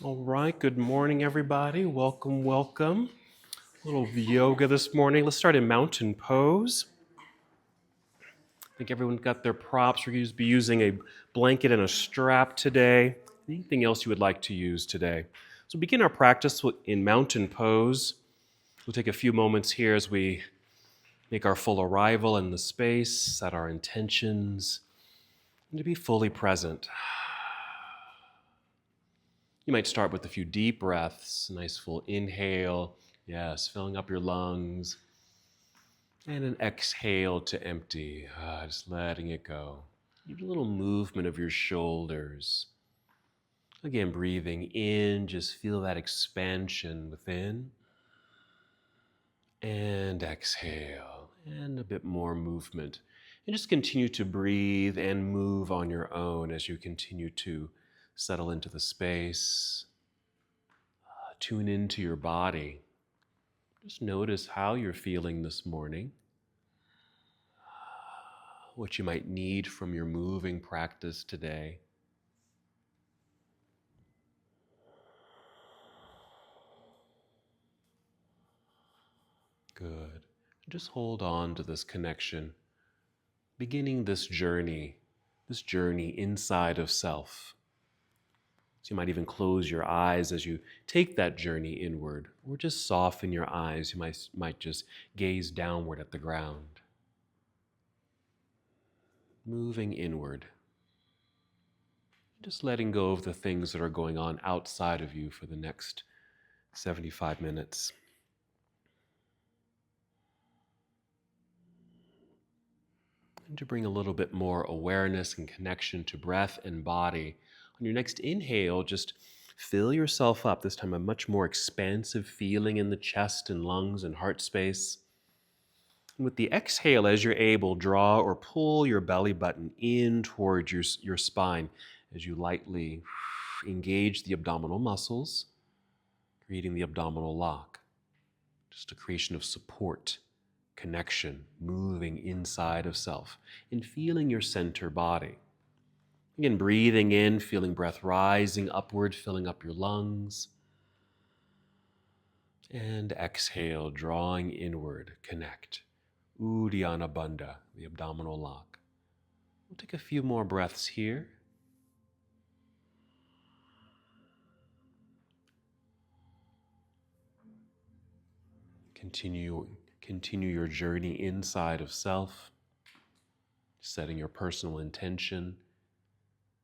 All right, good morning, everybody. Welcome, welcome. A little yoga this morning. Let's start in mountain pose. I think everyone got their props. We're going to be using a blanket and a strap today. Anything else you would like to use today? So begin our practice in mountain pose. We'll take a few moments here as we make our full arrival in the space, set our intentions, and to be fully present. You might start with a few deep breaths, a nice full inhale. Yes, filling up your lungs. And an exhale to empty, just letting it go. Even a little movement of your shoulders. Again, breathing in, just feel that expansion within. And exhale, and a bit more movement. And just continue to breathe and move on your own as you continue to settle into the space. Tune into your body. Just notice how you're feeling this morning. What you might need from your moving practice today. Good. Just hold on to this connection, beginning this journey inside of self. So you might even close your eyes as you take that journey inward, or just soften your eyes. You might just gaze downward at the ground. Moving inward. Just letting go of the things that are going on outside of you for the next 75 minutes. And to bring a little bit more awareness and connection to breath and body. On your next inhale, just fill yourself up, this time a much more expansive feeling in the chest and lungs and heart space. And with the exhale, as you're able, draw or pull your belly button in towards your spine as you lightly engage the abdominal muscles, creating the abdominal lock. Just a creation of support, connection, moving inside of self, and feeling your center body. Again, breathing in, feeling breath rising upward, filling up your lungs. And exhale, drawing inward, connect. Uddiyana Bandha, the abdominal lock. We'll take a few more breaths here. Continue your journey inside of self, setting your personal intention.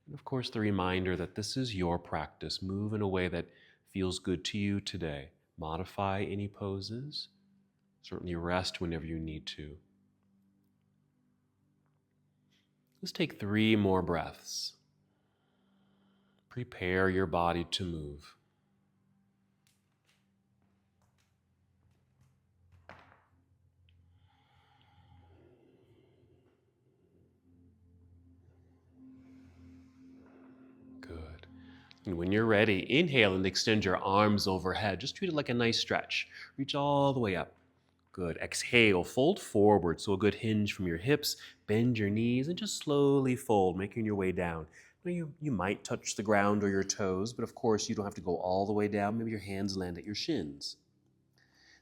And of course, the reminder that this is your practice. Move in a way that feels good to you today. Modify any poses. Certainly rest whenever you need to. Let's take 3 more breaths. Prepare your body to move. Good. And when you're ready, inhale and extend your arms overhead. Just treat it like a nice stretch. Reach all the way up. Good. Exhale, fold forward, so a good hinge from your hips. Bend your knees and just slowly fold, making your way down. Now you might touch the ground or your toes, but of course you don't have to go all the way down. Maybe your hands land at your shins.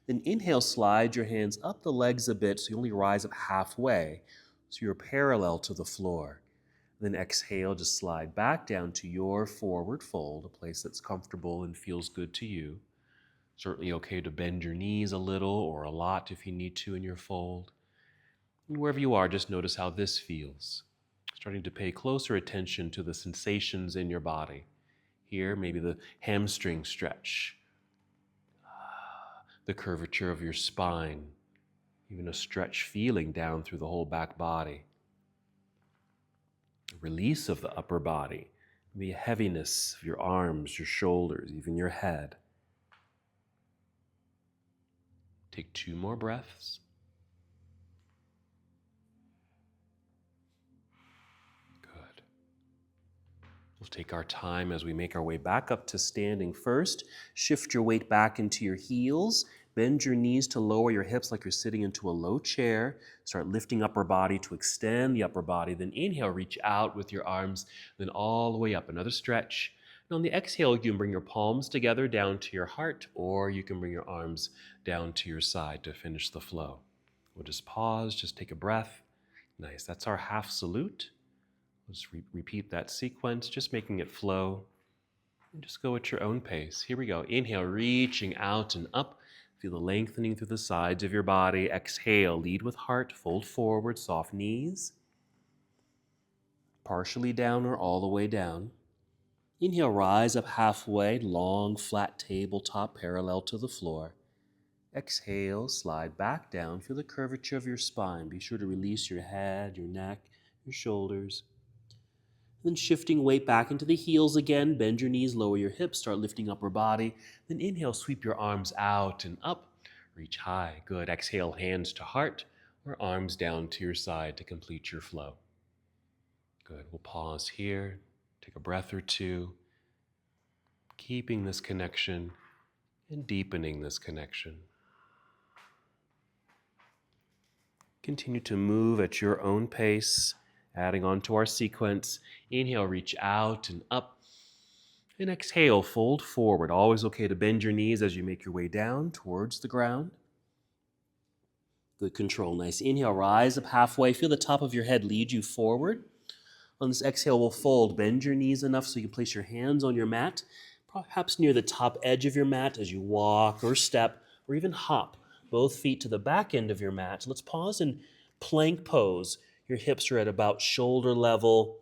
Then inhale, slide your hands up the legs a bit so you only rise up halfway, so you're parallel to the floor. Then exhale, just slide back down to your forward fold, a place that's comfortable and feels good to you. Certainly okay to bend your knees a little or a lot if you need to in your fold. And wherever you are, just notice how this feels. Starting to pay closer attention to the sensations in your body. Here, maybe the hamstring stretch, the curvature of your spine, even a stretch feeling down through the whole back body. The release of the upper body, the heaviness of your arms, your shoulders, even your head. Take 2 more breaths. Good. We'll take our time as we make our way back up to standing first. Shift your weight back into your heels. Bend your knees to lower your hips like you're sitting into a low chair. Start lifting upper body to extend the upper body. Then inhale, reach out with your arms, then all the way up. Another stretch. And on the exhale, you can bring your palms together down to your heart, or you can bring your arms down to your side to finish the flow. We'll just pause, just take a breath. Nice, that's our half salute. We'll just repeat that sequence, just making it flow. And just go at your own pace. Here we go. Inhale, reaching out and up. Feel the lengthening through the sides of your body. Exhale, lead with heart, fold forward, soft knees. Partially down or all the way down. Inhale, rise up halfway, long, flat tabletop parallel to the floor. Exhale, slide back down. Feel the curvature of your spine. Be sure to release your head, your neck, your shoulders. Then shifting weight back into the heels again. Bend your knees, lower your hips, start lifting upper body. Then inhale, sweep your arms out and up. Reach high. Good. Exhale, hands to heart or arms down to your side to complete your flow. Good. We'll pause here. Take a breath or two. Keeping this connection and deepening this connection. Continue to move at your own pace. Adding on to our sequence, inhale, reach out and up. And exhale, fold forward. Always okay to bend your knees as you make your way down towards the ground. Good control. Nice. Inhale, rise up halfway. Feel the top of your head lead you forward. On this exhale, we'll fold. Bend your knees enough so you can place your hands on your mat, perhaps near the top edge of your mat as you walk or step or even hop. Both feet to the back end of your mat. Let's pause in plank pose. Your hips are at about shoulder level,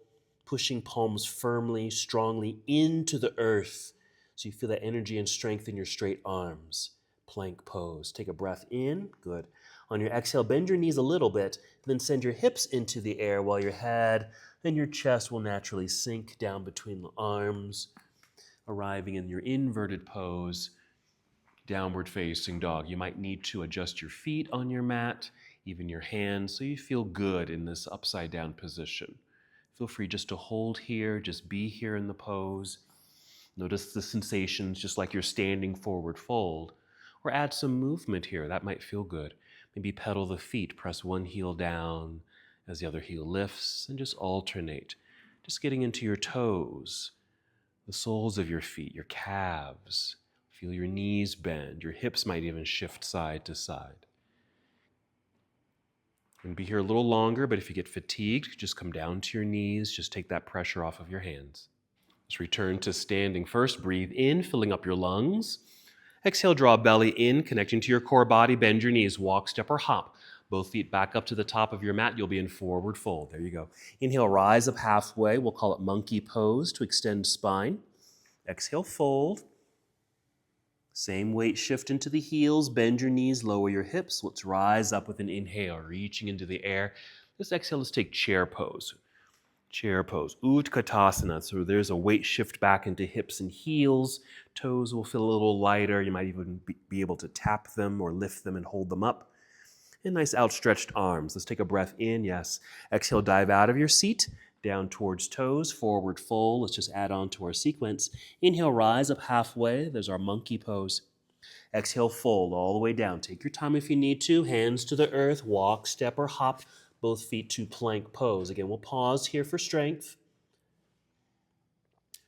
pushing palms firmly, strongly into the earth. So you feel that energy and strength in your straight arms. Plank pose. Take a breath in. Good. On your exhale, bend your knees a little bit, then send your hips into the air while your head and your chest will naturally sink down between the arms, arriving in your inverted pose, downward facing dog. You might need to adjust your feet on your mat, even your hands, so you feel good in this upside down position. Feel free just to hold here, just be here in the pose. Notice the sensations just like you're standing forward fold, or add some movement here. That might feel good. Maybe pedal the feet, press one heel down as the other heel lifts, and just alternate. Just getting into your toes, the soles of your feet, your calves. Feel your knees bend. Your hips might even shift side to side. We're going to be here a little longer, but if you get fatigued, just come down to your knees. Just take that pressure off of your hands. Let's return to standing first. Breathe in, filling up your lungs. Exhale, draw belly in, connecting to your core body. Bend your knees, walk, step, or hop. Both feet back up to the top of your mat. You'll be in forward fold. There you go. Inhale, rise up halfway. We'll call it monkey pose to extend spine. Exhale, fold. Same weight shift into the heels. Bend your knees, lower your hips. Let's rise up with an inhale, reaching into the air. This exhale, let's take chair pose. Chair pose, Utkatasana. So there's a weight shift back into hips and heels. Toes will feel a little lighter. You might even be able to tap them or lift them and hold them up. And nice outstretched arms. Let's take a breath in, yes. Exhale, dive out of your seat, down towards toes, forward fold. Let's just add on to our sequence. Inhale, rise up halfway. There's our monkey pose. Exhale, fold all the way down. Take your time if you need to. Hands to the earth, walk, step, or hop. Both feet to plank pose. Again, we'll pause here for strength.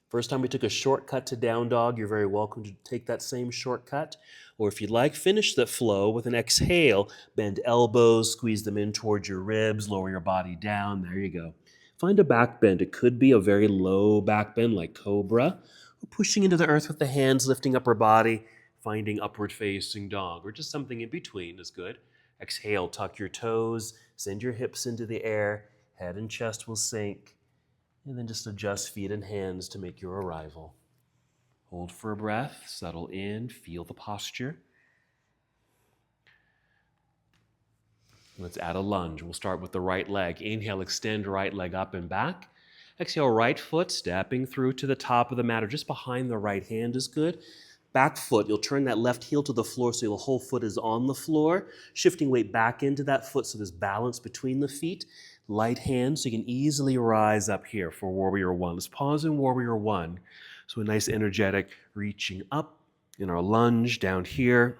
First time we took a shortcut to down dog, you're very welcome to take that same shortcut. Or if you'd like, finish the flow with an exhale. Bend elbows, squeeze them in towards your ribs, lower your body down. There you go. Find a back bend. It could be a very low back bend like cobra, or pushing into the earth with the hands, lifting upper body, finding upward facing dog, or just something in between is good. Exhale, tuck your toes, send your hips into the air, head and chest will sink, and then just adjust feet and hands to make your arrival. Hold for a breath, settle in, feel the posture. Let's add a lunge. We'll start with the right leg. Inhale, extend right leg up and back. Exhale, right foot stepping through to the top of the mat or just behind the right hand is good. Back foot, you'll turn that left heel to the floor so your whole foot is on the floor, shifting weight back into that foot so there's balance between the feet. Light hand so you can easily rise up here for Warrior One. Let's pause in Warrior One. So a nice energetic reaching up in our lunge down here.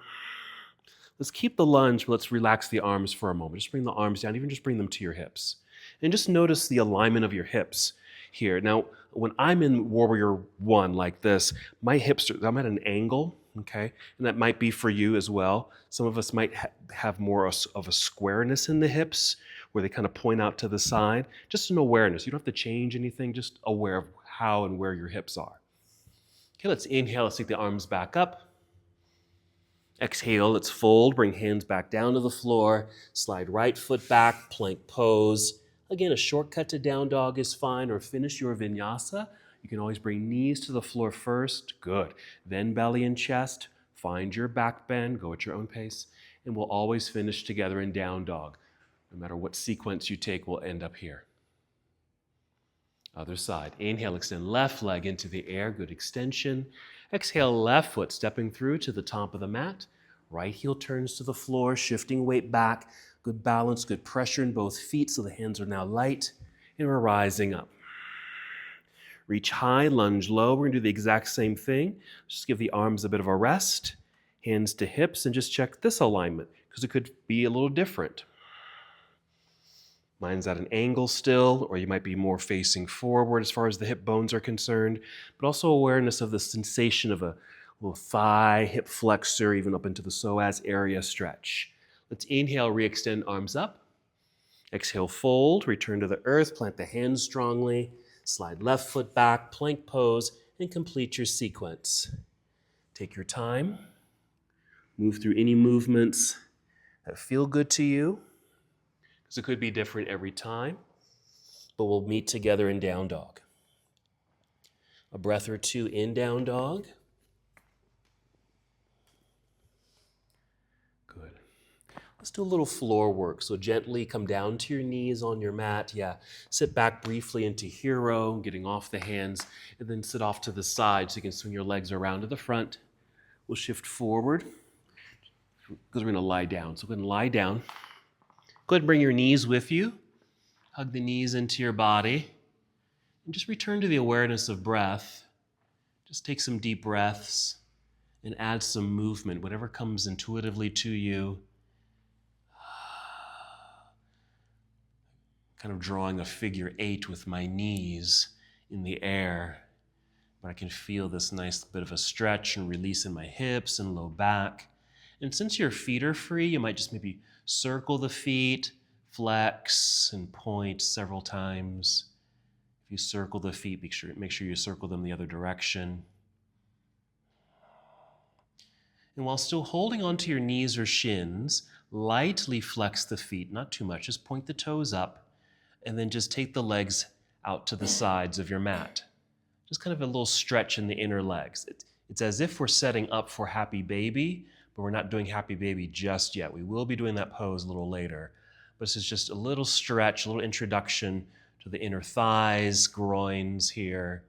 Let's keep the lunge, but let's relax the arms for a moment. Just bring the arms down, even just bring them to your hips. And just notice the alignment of your hips. here. Now, when I'm in Warrior One like this, my hips I'm at an angle, okay? And that might be for you as well. Some of us might have more of a squareness in the hips where they kind of point out to the side. Just an awareness. You don't have to change anything, just aware of how and where your hips are. Okay, let's inhale. Let's take the arms back up. Exhale, let's fold. Bring hands back down to the floor. Slide right foot back, plank pose. Again, a shortcut to down dog is fine, or finish your vinyasa. You can always bring knees to the floor first. Good. Then belly and chest. Find your back bend. Go at your own pace. And we'll always finish together in down dog. No matter what sequence you take, we'll end up here. Other side. Inhale, extend left leg into the air. Good extension. Exhale, left foot stepping through to the top of the mat. Right heel turns to the floor, shifting weight back. Good balance, good pressure in both feet so the hands are now light. And we're rising up. Reach high, lunge low. We're going to do the exact same thing. Just give the arms a bit of a rest. Hands to hips, and just check this alignment because it could be a little different. Mine's at an angle still, or you might be more facing forward as far as the hip bones are concerned, but also awareness of the sensation of a little thigh, hip flexor, even up into the psoas area stretch. Let's inhale, re-extend arms up. Exhale, fold, return to the earth, plant the hands strongly, slide left foot back, plank pose, and complete your sequence. Take your time. Move through any movements that feel good to you, because it could be different every time, but we'll meet together in down dog. A breath or two in down dog. Good. Let's do a little floor work. So gently come down to your knees on your mat. Yeah, sit back briefly into hero, getting off the hands, and then sit off to the side so you can swing your legs around to the front. We'll shift forward because we're going to lie down. So go ahead and lie down. Go ahead and bring your knees with you. Hug the knees into your body. And just return to the awareness of breath. Just take some deep breaths and add some movement, whatever comes intuitively to you. Kind of drawing a figure 8 with my knees in the air. But I can feel this nice bit of a stretch and release in my hips and low back. And since your feet are free, you might just maybe circle the feet, flex, and point several times. If you circle the feet, make sure you circle them the other direction. And while still holding onto your knees or shins, lightly flex the feet, not too much, just point the toes up, and then just take the legs out to the sides of your mat. Just kind of a little stretch in the inner legs. It's as if we're setting up for happy baby, but we're not doing happy baby just yet. We will be doing that pose a little later. But this is just a little stretch, a little introduction to the inner thighs, groins here.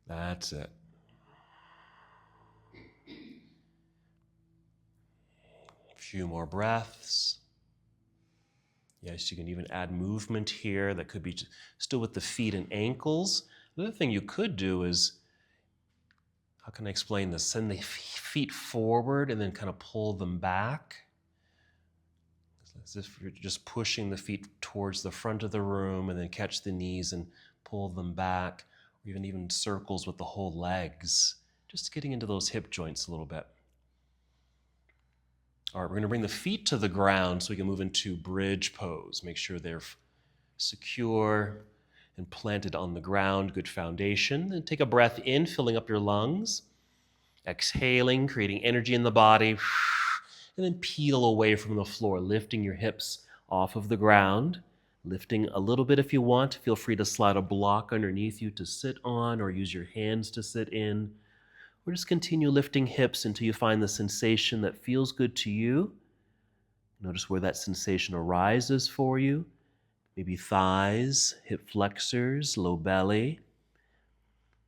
That's it. A few more breaths. Yes, you can even add movement here. That could be still with the feet and ankles. Another thing you could do is, how can I explain this? Send the feet forward and then kind of pull them back. As if you're just pushing the feet towards the front of the room, and then catch the knees and pull them back, or even circles with the whole legs. Just getting into those hip joints a little bit. All right, we're going to bring the feet to the ground so we can move into bridge pose. Make sure they're secure and planted on the ground, good foundation. Then take a breath in, filling up your lungs. Exhaling, creating energy in the body. And then peel away from the floor, lifting your hips off of the ground. Lifting a little bit if you want. Feel free to slide a block underneath you to sit on, or use your hands to sit in. Or just continue lifting hips until you find the sensation that feels good to you. Notice where that sensation arises for you. Maybe thighs, hip flexors, low belly.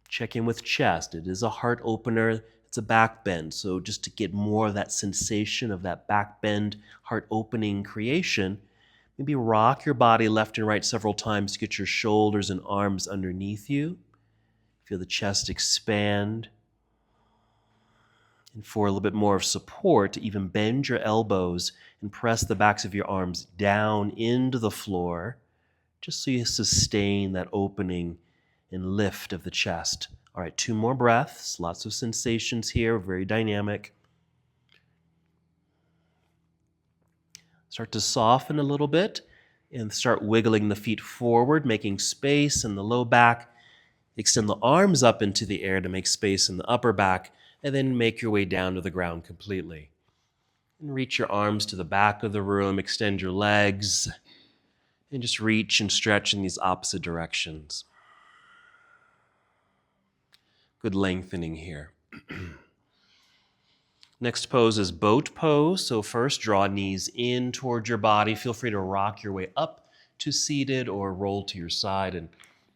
Check in with chest. It is a heart opener. It's a back bend. So just to get more of that sensation of that back bend, heart opening creation, maybe rock your body left and right several times to get your shoulders and arms underneath you. Feel the chest expand. And for a little bit more of support, even bend your elbows and press the backs of your arms down into the floor. just so you sustain that opening and lift of the chest. All right, 2 more breaths. Lots of sensations here, very dynamic. Start to soften a little bit and start wiggling the feet forward, making space in the low back. Extend the arms up into the air to make space in the upper back, and then make your way down to the ground completely. And reach your arms to the back of the room, extend your legs, and just reach and stretch in these opposite directions. Good lengthening here. Next pose is boat pose. So first, draw knees in towards your body. Feel free to rock your way up to seated or roll to your side and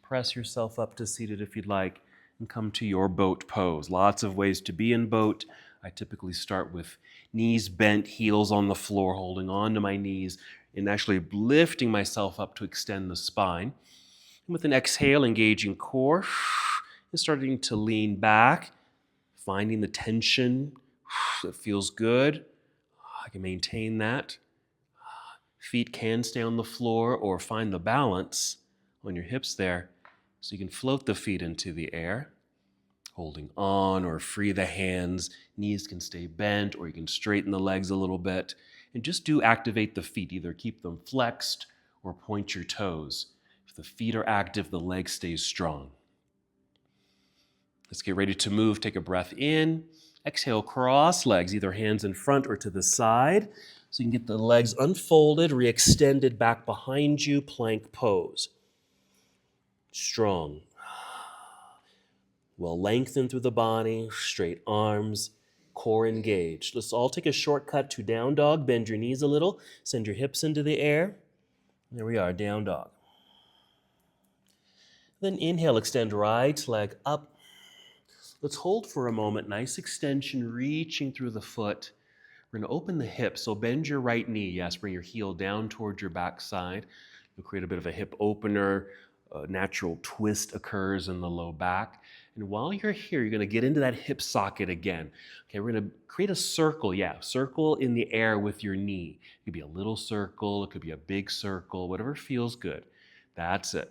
press yourself up to seated if you'd like, and come to your boat pose. Lots of ways to be in boat. I typically start with knees bent, heels on the floor, holding on to my knees, and actually lifting myself up to extend the spine. And with an exhale, engaging core, and starting to lean back, finding the tension that feels good. I can maintain that. Feet can stay on the floor or find the balance on your hips there. So you can float the feet into the air, holding on, or free the hands. Knees can stay bent, or you can straighten the legs a little bit. And just do activate the feet. Either keep them flexed or point your toes. If the feet are active, the leg stays strong. Let's get ready to move. Take a breath in. Exhale, cross legs, either hands in front or to the side. So you can get the legs unfolded, re-extended back behind you, plank pose. Strong. Well lengthened through the body, straight arms, core engaged. Let's all take a shortcut to down dog. Bend your knees a little, send your hips into the air. There we are, down dog. Then inhale, extend right leg up. Let's hold for a moment, nice extension, reaching through the foot. We're going to open the hips, so bend your right knee. Yes, bring your heel down towards your backside. You'll create a bit of a hip opener. A natural twist occurs in the low back. And while you're here, you're going to get into that hip socket again. Okay, we're going to create a circle. Yeah, circle in the air with your knee. It could be a little circle. It could be a big circle, whatever feels good. That's it.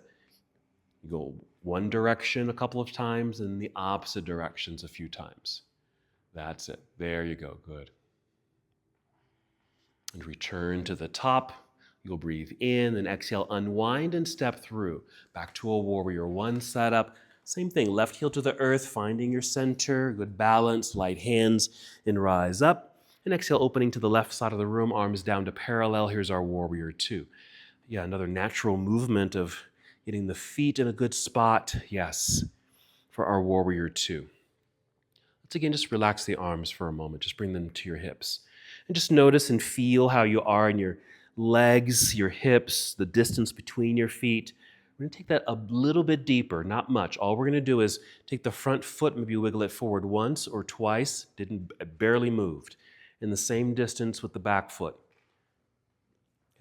You go one direction a couple of times and the opposite directions a few times. That's it. There you go. Good. And return to the top. You'll breathe in and exhale, unwind and step through. Back to a warrior one setup. Same thing, left heel to the earth, finding your center, good balance, light hands, and rise up. And exhale, opening to the left side of the room, arms down to parallel. Here's our warrior two. Yeah, another natural movement of getting the feet in a good spot. Yes, for our warrior two. Let's again just relax the arms for a moment. Just bring them to your hips. And just notice and feel how you are in your legs, your hips, the distance between your feet. We're going to take that a little bit deeper, not much. All we're going to do is take the front foot, maybe wiggle it forward once or twice, barely moved. In the same distance with the back foot.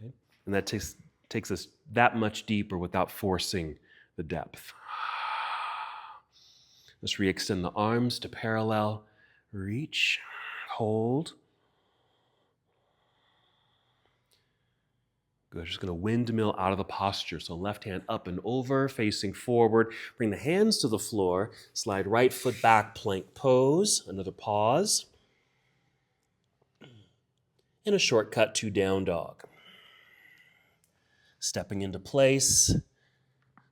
Okay? And that takes us that much deeper without forcing the depth. Let's re-extend the arms to parallel. Reach, hold. Good. Just going to windmill out of the posture. So left hand up and over, facing forward. Bring the hands to the floor. Slide right foot back, plank pose. Another pause. And a shortcut to down dog. Stepping into place.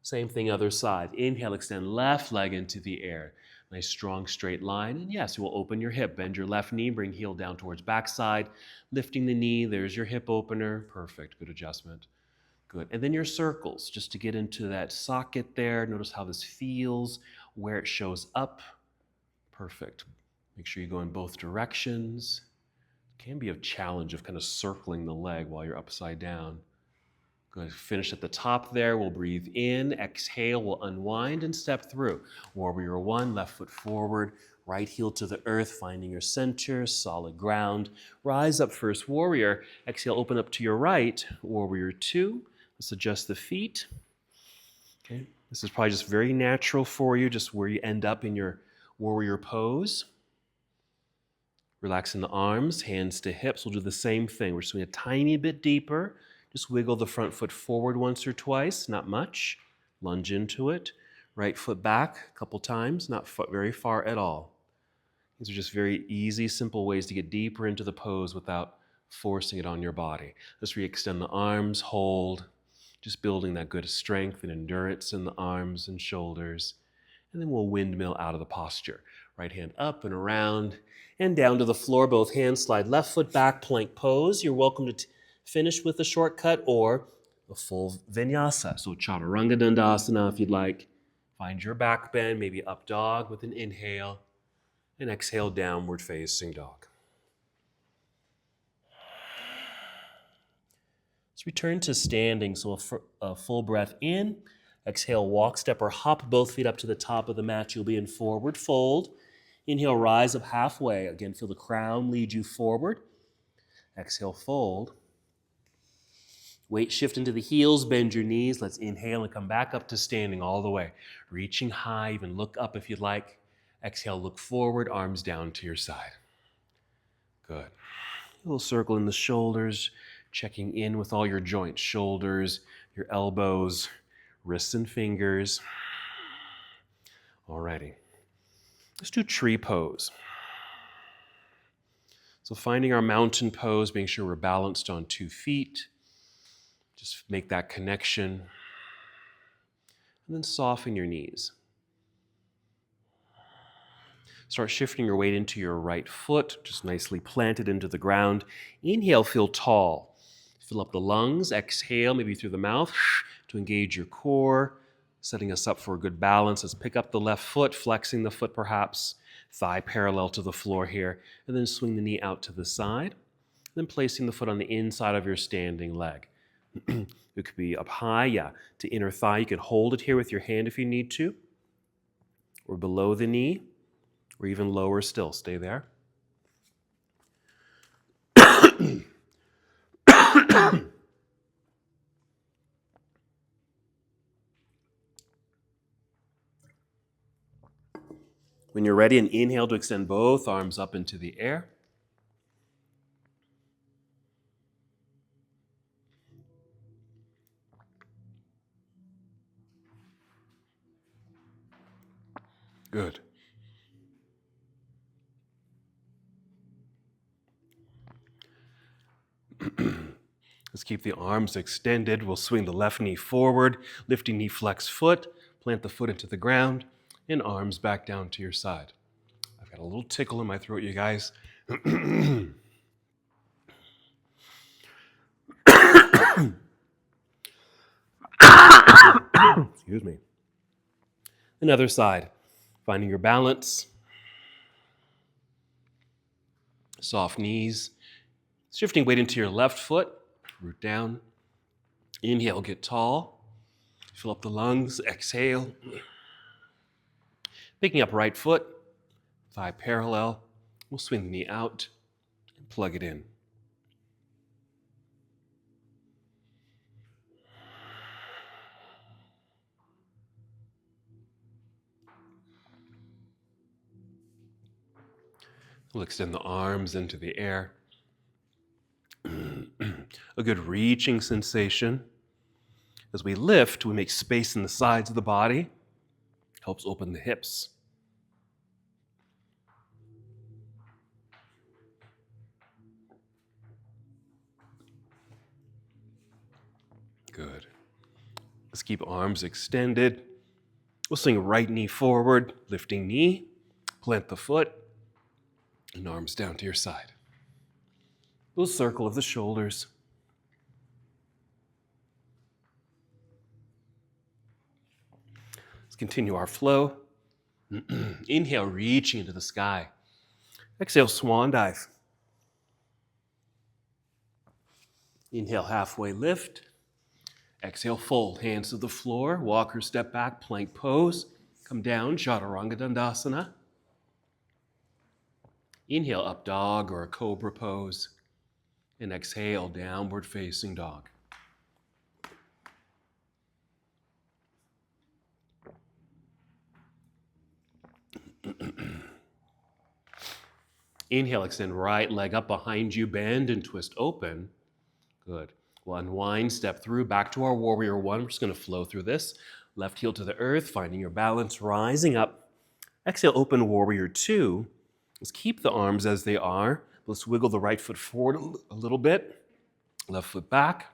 Same thing, other side. Inhale, extend left leg into the air. Nice strong straight line. And yes, you will open your hip. Bend your left knee, bring heel down towards backside. Lifting the knee, there's your hip opener. Perfect, good adjustment. Good. And then your circles, just to get into that socket there. Notice how this feels, where it shows up. Perfect. Make sure you go in both directions. It can be a challenge of kind of circling the leg while you're upside down. Good. Finish at the top there. We'll breathe in. Exhale. We'll unwind and step through. Warrior one, left foot forward. Right heel to the earth, finding your center, solid ground. Rise up first, warrior. Exhale, open up to your right. Warrior two. Let's adjust the feet. Okay. This is probably just very natural for you, just where you end up in your warrior pose. Relaxing the arms, hands to hips. We'll do the same thing. We're just going a tiny bit deeper. Just wiggle the front foot forward once or twice, not much. Lunge into it. Right foot back a couple times, not very far at all. These are just very easy, simple ways to get deeper into the pose without forcing it on your body. Just re-extend the arms, hold, just building that good strength and endurance in the arms and shoulders. And then we'll windmill out of the posture. Right hand up and around and down to the floor. Both hands slide left foot back, plank pose. You're welcome to finish with a shortcut or a full vinyasa. So chaturanga dandasana if you'd like. Find your back bend, maybe up dog with an inhale, and exhale, downward facing dog. Let's return to standing. So a full breath in. Exhale, walk, step, or hop both feet up to the top of the mat. You'll be in forward fold. Inhale, rise up halfway. Again, feel the crown lead you forward. Exhale, fold. Weight shift into the heels, bend your knees. Let's inhale and come back up to standing all the way. Reaching high, even look up if you'd like. Exhale, look forward, arms down to your side. Good. A little circle in the shoulders, checking in with all your joints, shoulders, your elbows, wrists and fingers. Alrighty. Let's do tree pose. So finding our mountain pose, making sure we're balanced on 2 feet. Just make that connection. And then soften your knees. Start shifting your weight into your right foot, just nicely planted into the ground. Inhale, feel tall. Fill up the lungs. Exhale, maybe through the mouth, to engage your core, setting us up for a good balance. Let's pick up the left foot, flexing the foot perhaps, thigh parallel to the floor here, and then swing the knee out to the side, then placing the foot on the inside of your standing leg. It could be up high, to inner thigh. You can hold it here with your hand if you need to, or below the knee, or even lower still. Stay there. When you're ready, an inhale to extend both arms up into the air. Good. Let's keep the arms extended. We'll swing the left knee forward, lifting knee flex foot, plant the foot into the ground, and arms back down to your side. I've got a little tickle in my throat, you guys. Excuse me. Another side. Finding your balance. Soft knees. Shifting weight into your left foot. Root down. Inhale, get tall. Fill up the lungs. Exhale. Picking up right foot. Thigh parallel. We'll swing the knee out and plug it in. We'll extend the arms into the air. A good reaching sensation. As we lift, we make space in the sides of the body. Helps open the hips. Good. Let's keep arms extended. We'll swing right knee forward, lifting knee, plant the foot, and arms down to your side. Little circle of the shoulders. Let's continue our flow. Inhale, reaching into the sky. Exhale, swan dive. Inhale, halfway lift. Exhale, fold. Hands to the floor. Walk or step back, plank pose. Come down, chaturanga dandasana. Inhale, up dog or a cobra pose. And exhale, downward facing dog. Inhale, extend right leg up behind you, bend and twist open. Good. We'll unwind, step through, back to our warrior one. We're just going to flow through this. Left heel to the earth, finding your balance, rising up. Exhale, open warrior two. Let's keep the arms as they are. Let's wiggle the right foot forward a little bit. Left foot back.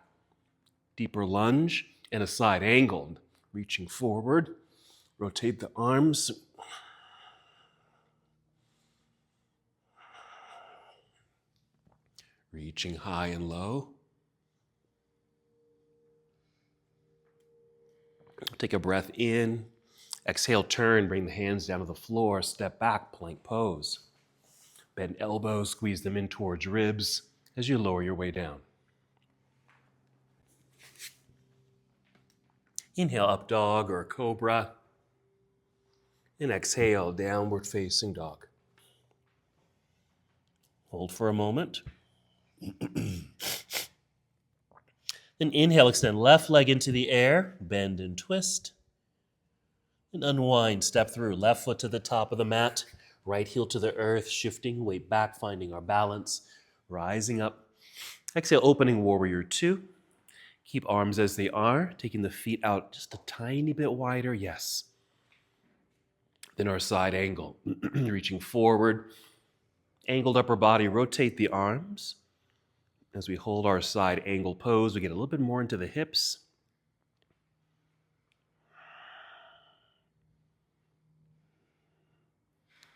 Deeper lunge and a side angle. Reaching forward. Rotate the arms. Reaching high and low. Take a breath in. Exhale, turn, bring the hands down to the floor. Step back, plank pose. Bend elbows, squeeze them in towards ribs as you lower your way down. Inhale, up dog or cobra. And exhale, downward facing dog. Hold for a moment. Then inhale, extend left leg into the air, bend and twist. And unwind, step through, left foot to the top of the mat, right heel to the earth, shifting, weight back, finding our balance, rising up. Exhale, opening warrior two. Keep arms as they are, taking the feet out just a tiny bit wider, yes. Then our side angle, reaching forward, angled upper body, rotate the arms. As we hold our side angle pose, we get a little bit more into the hips.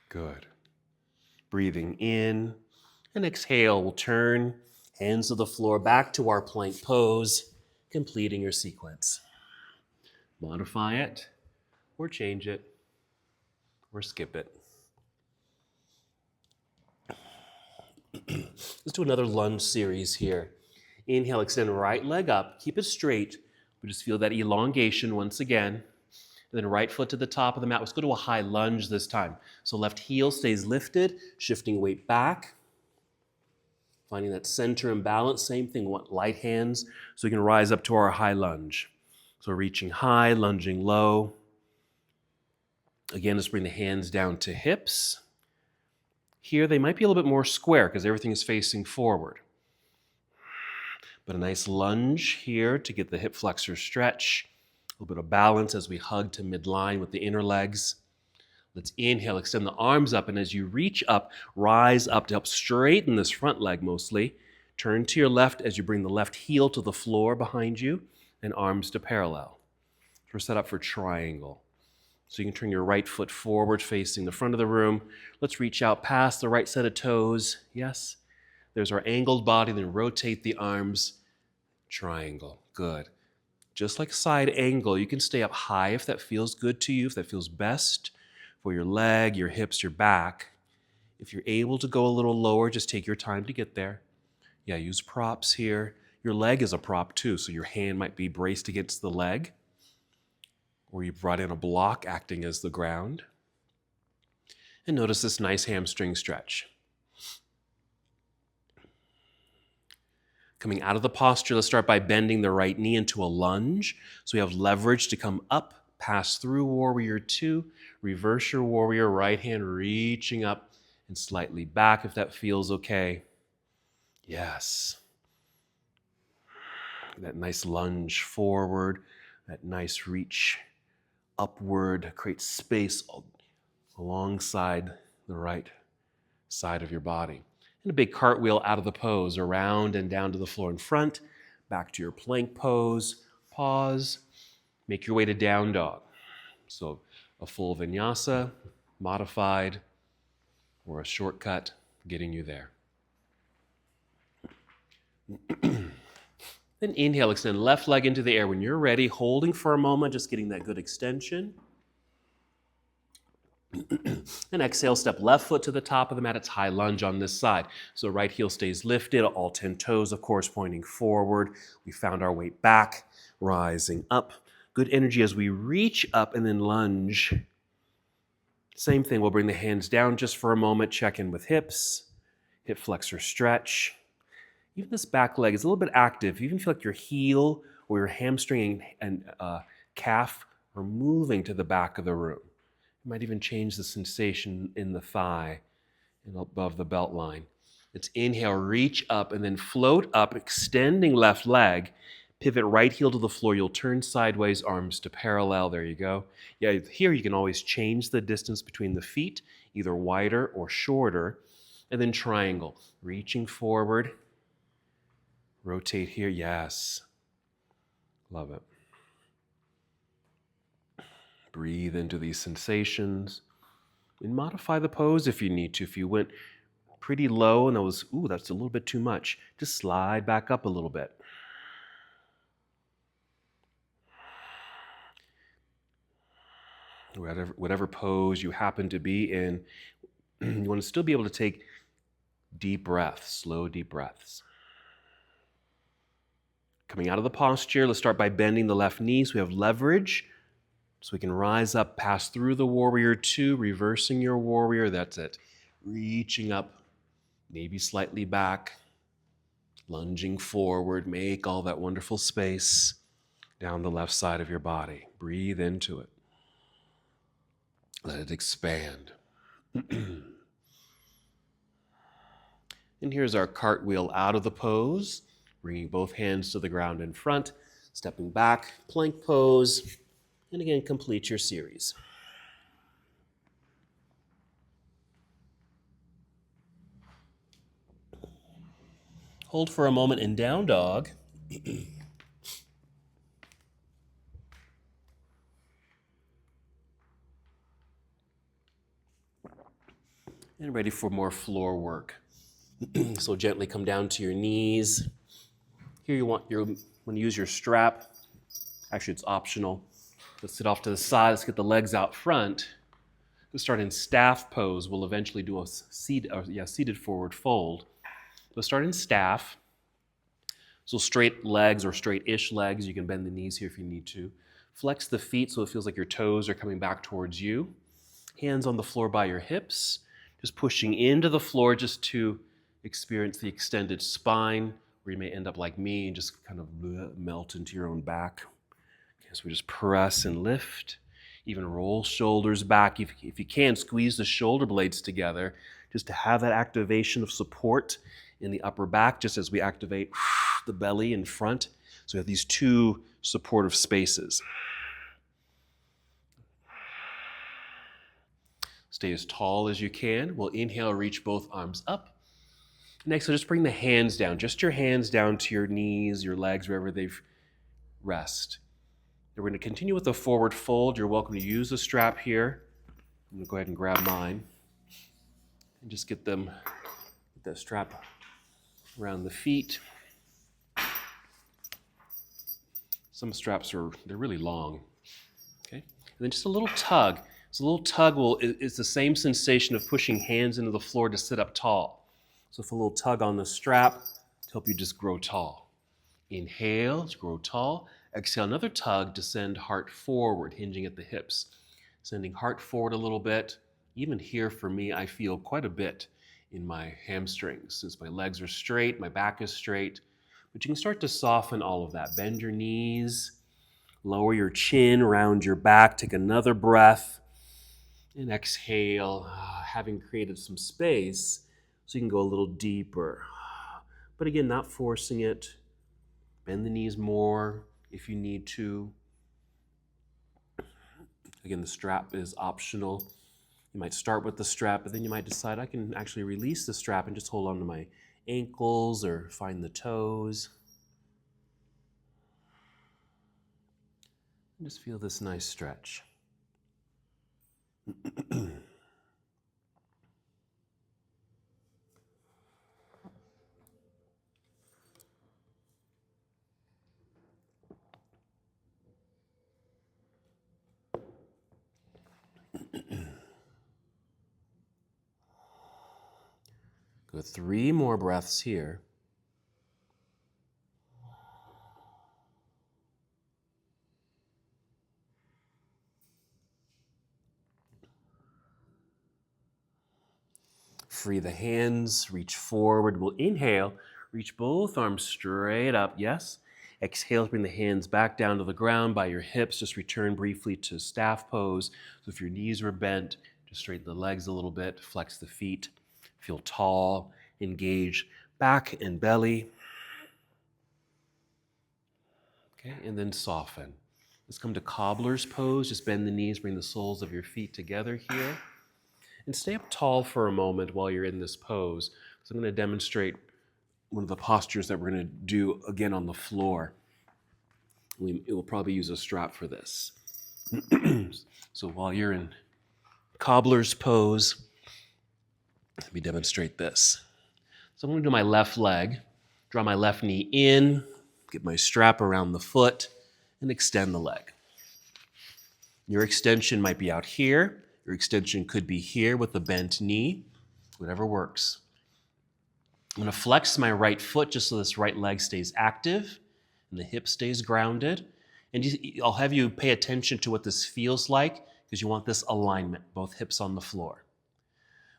Good. Breathing in and exhale, we'll turn, hands to the floor, back to our plank pose, completing your sequence. Modify it, or change it, or skip it. Let's do another lunge series here. Inhale, extend right leg up, keep it straight. We just feel that elongation once again. And then right foot to the top of the mat. Let's go to a high lunge this time. So left heel stays lifted, shifting weight back. Finding that center and balance, same thing, want light hands so we can rise up to our high lunge. So reaching high, lunging low. Again, let's bring the hands down to hips. Here, they might be a little bit more square because everything is facing forward. But a nice lunge here to get the hip flexor stretch. A little bit of balance as we hug to midline with the inner legs. Let's inhale, extend the arms up, and as you reach up, rise up to help straighten this front leg mostly. Turn to your left as you bring the left heel to the floor behind you, and arms to parallel. We're set up for triangle. So you can turn your right foot forward, facing the front of the room. Let's reach out past the right set of toes. Yes. There's our angled body, then rotate the arms. Triangle. Good. Just like side angle, you can stay up high if that feels good to you, if that feels best for your leg, your hips, your back. If you're able to go a little lower, just take your time to get there. Yeah, use props here. Your leg is a prop too, so your hand might be braced against the leg, or you brought in a block acting as the ground. And notice this nice hamstring stretch. Coming out of the posture, let's start by bending the right knee into a lunge. So we have leverage to come up, pass through warrior two, reverse your warrior, right hand reaching up and slightly back if that feels okay. Yes. That nice lunge forward, that nice reach upward, create space alongside the right side of your body. And a big cartwheel out of the pose, around and down to the floor in front, back to your plank pose, pause, make your way to down dog. So a full vinyasa, modified, or a shortcut getting you there. Then inhale, extend left leg into the air. When you're ready, holding for a moment, just getting that good extension. And exhale, step left foot to the top of the mat. It's high lunge on this side. So right heel stays lifted, all 10 toes, of course, pointing forward. We found our weight back, rising up. Good energy as we reach up and then lunge. Same thing, we'll bring the hands down just for a moment, check in with hips, hip flexor stretch. Even this back leg is a little bit active. You even feel like your heel or your hamstring and calf are moving to the back of the room. You might even change the sensation in the thigh and above the belt line. Let's inhale, reach up, and then float up, extending left leg. Pivot right heel to the floor. You'll turn sideways, arms to parallel. There you go. Yeah, here you can always change the distance between the feet, either wider or shorter. And then triangle, reaching forward. Rotate here. Yes. Love it. Breathe into these sensations. And modify the pose if you need to. If you went pretty low and that's a little bit too much, just slide back up a little bit. Whatever pose you happen to be in, you want to still be able to take deep breaths, slow deep breaths. Coming out of the posture, let's start by bending the left knee so we have leverage. So we can rise up, pass through the warrior two, reversing your warrior. That's it. Reaching up, maybe slightly back, lunging forward. Make all that wonderful space down the left side of your body. Breathe into it. Let it expand. And here's our cartwheel out of the pose, bringing both hands to the ground in front, stepping back, plank pose, and again, complete your series. Hold for a moment in down dog. And ready for more floor work. So gently come down to your knees. Here you want to use your strap. Actually, it's optional. Let's sit off to the side. Let's get the legs out front. Let's start in staff pose. We'll eventually do a seated forward fold. Let's start in staff. So straight legs or straight-ish legs. You can bend the knees here if you need to. Flex the feet so it feels like your toes are coming back towards you. Hands on the floor by your hips. Just pushing into the floor just to experience the extended spine, where you may end up like me and just kind of melt into your own back. Okay, so we just press and lift. Even roll shoulders back. If you can, squeeze the shoulder blades together just to have that activation of support in the upper back, just as we activate the belly in front. So we have these two supportive spaces. Stay as tall as you can. We'll inhale, reach both arms up. Next, so just bring the hands down, just your hands down to your knees, your legs, wherever they rest. And we're going to continue with the forward fold. You're welcome to use the strap here. I'm going to go ahead and grab mine and just get that strap around the feet. Some straps they're really long. Okay, and then just a little tug. So a little tug is the same sensation of pushing hands into the floor to sit up tall. So if a little tug on the strap to help you just grow tall. Inhale, to grow tall. Exhale, another tug to send heart forward, hinging at the hips. Sending heart forward a little bit. Even here for me, I feel quite a bit in my hamstrings. Since my legs are straight, my back is straight. But you can start to soften all of that. Bend your knees, lower your chin, round your back, take another breath. And exhale, having created some space so you can go a little deeper. But again, not forcing it. Bend the knees more if you need to. Again, the strap is optional. You might start with the strap, but then you might decide I can actually release the strap and just hold on to my ankles or find the toes. And just feel this nice stretch. Go 3 more breaths here. Free the hands, reach forward. We'll inhale, reach both arms straight up, yes. Exhale, bring the hands back down to the ground by your hips. Just return briefly to staff pose. So if your knees were bent, just straighten the legs a little bit, flex the feet, feel tall. Engage back and belly. Okay, and then soften. Let's come to cobbler's pose. Just bend the knees, bring the soles of your feet together here. And stay up tall for a moment while you're in this pose. So I'm going to demonstrate one of the postures that we're going to do again on the floor. It will probably use a strap for this. So while you're in cobbler's pose, let me demonstrate this. So I'm going to do my left leg, draw my left knee in, get my strap around the foot, and extend the leg. Your extension might be out here. Your extension could be here with the bent knee, whatever works. I'm going to flex my right foot just so this right leg stays active and the hip stays grounded. And I'll have you pay attention to what this feels like because you want this alignment, both hips on the floor.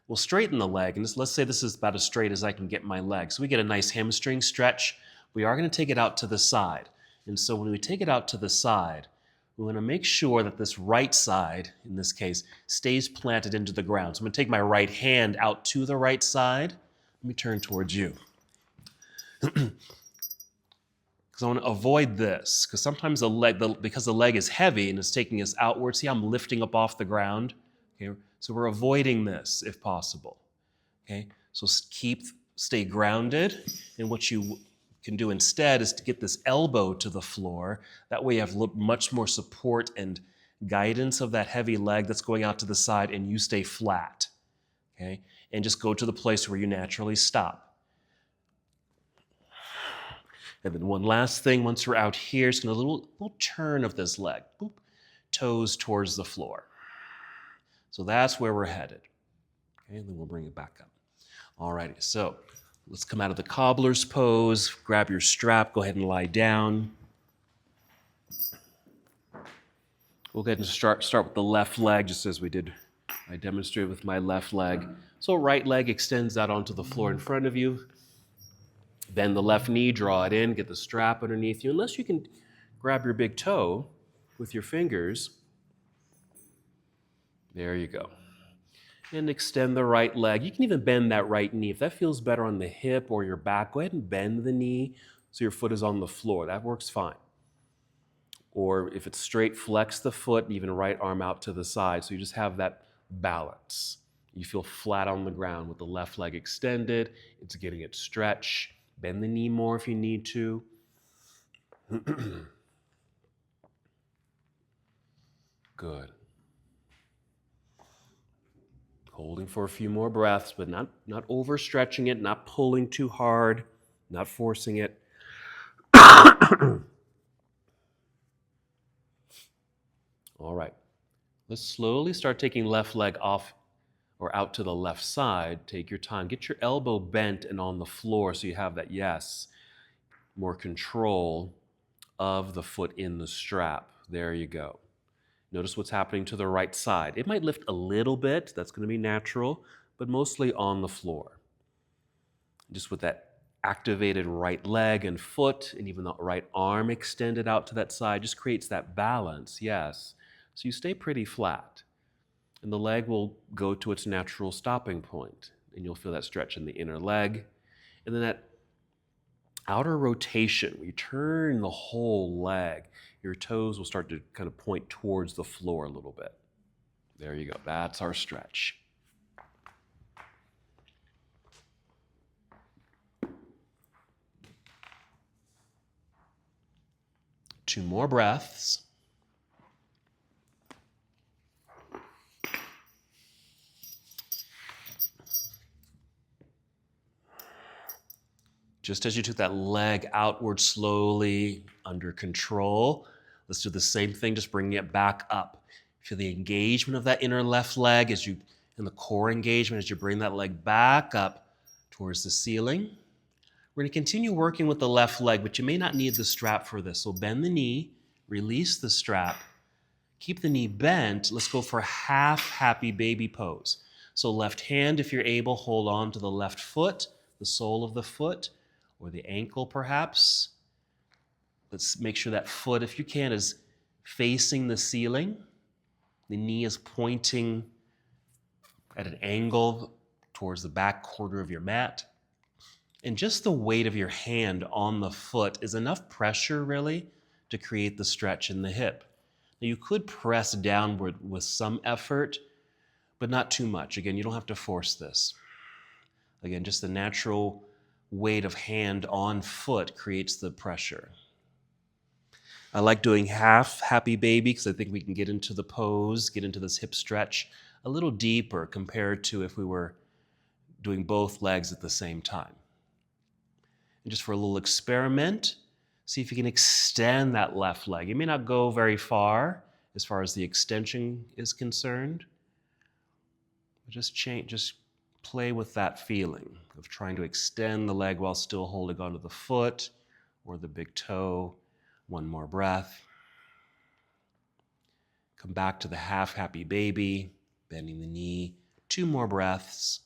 We'll straighten the leg, and let's say this is about as straight as I can get my leg. So we get a nice hamstring stretch. We are going to take it out to the side. And so when we take it out to the side, we want to make sure that this right side, in this case, stays planted into the ground. So I'm going to take my right hand out to the right side. Let me turn towards you. Because I want to avoid this, because sometimes because the leg is heavy and it's taking us outward, see how I'm lifting up off the ground? Okay, so we're avoiding this if possible. Okay, so stay grounded, and what you can do instead is to get this elbow to the floor. That way you have much more support and guidance of that heavy leg that's going out to the side, and you stay flat. Okay, and just go to the place where you naturally stop. And then one last thing, once we're out here, it's going to little turn of this leg. Boop, toes towards the floor. So that's where we're headed. Okay, and then we'll bring it back up. All righty, so let's come out of the cobbler's pose. Grab your strap, go ahead and lie down. We'll go ahead and start with the left leg, just as I demonstrated with my left leg. So right leg extends out onto the floor in front of you. Bend the left knee, draw it in, get the strap underneath you. Unless you can grab your big toe with your fingers. There you go. And extend the right leg. You can even bend that right knee. If that feels better on the hip or your back, go ahead and bend the knee so your foot is on the floor. That works fine. Or if it's straight, flex the foot, even right arm out to the side. So you just have that balance. You feel flat on the ground with the left leg extended. It's getting it stretched. Bend the knee more if you need to. Good. Holding for a few more breaths, but not overstretching it, not pulling too hard, not forcing it. All right. Let's slowly start taking left leg off or out to the left side. Take your time. Get your elbow bent and on the floor so you have that, yes, more control of the foot in the strap. There you go. Notice what's happening to the right side. It might lift a little bit. That's going to be natural, but mostly on the floor. Just with that activated right leg and foot and even the right arm extended out to that side just creates that balance, yes. So you stay pretty flat. And the leg will go to its natural stopping point, and you'll feel that stretch in the inner leg. And then that outer rotation, where you turn the whole leg, your toes will start to kind of point towards the floor a little bit. There you go. That's our stretch. Two more breaths. Just as you took that leg outward slowly, under control, let's do the same thing, just bringing it back up. Feel the engagement of that inner left leg and the core engagement as you bring that leg back up towards the ceiling. We're going to continue working with the left leg, but you may not need the strap for this. So bend the knee, release the strap, keep the knee bent. Let's go for half happy baby pose. So left hand, if you're able, hold on to the left foot, the sole of the foot, or the ankle perhaps. Let's make sure that foot, if you can, is facing the ceiling. The knee is pointing at an angle towards the back corner of your mat. And just the weight of your hand on the foot is enough pressure, really, to create the stretch in the hip. Now, you could press downward with some effort, but not too much. Again, you don't have to force this. Again, just the natural weight of hand on foot creates the pressure. I like doing half happy baby because I think we can get into the pose, get into this hip stretch a little deeper compared to if we were doing both legs at the same time. And just for a little experiment, see if you can extend that left leg. You may not go very far as the extension is concerned. But just play with that feeling of trying to extend the leg while still holding onto the foot or the big toe. One more breath. Come back to the half happy baby, bending the knee. 2 more breaths.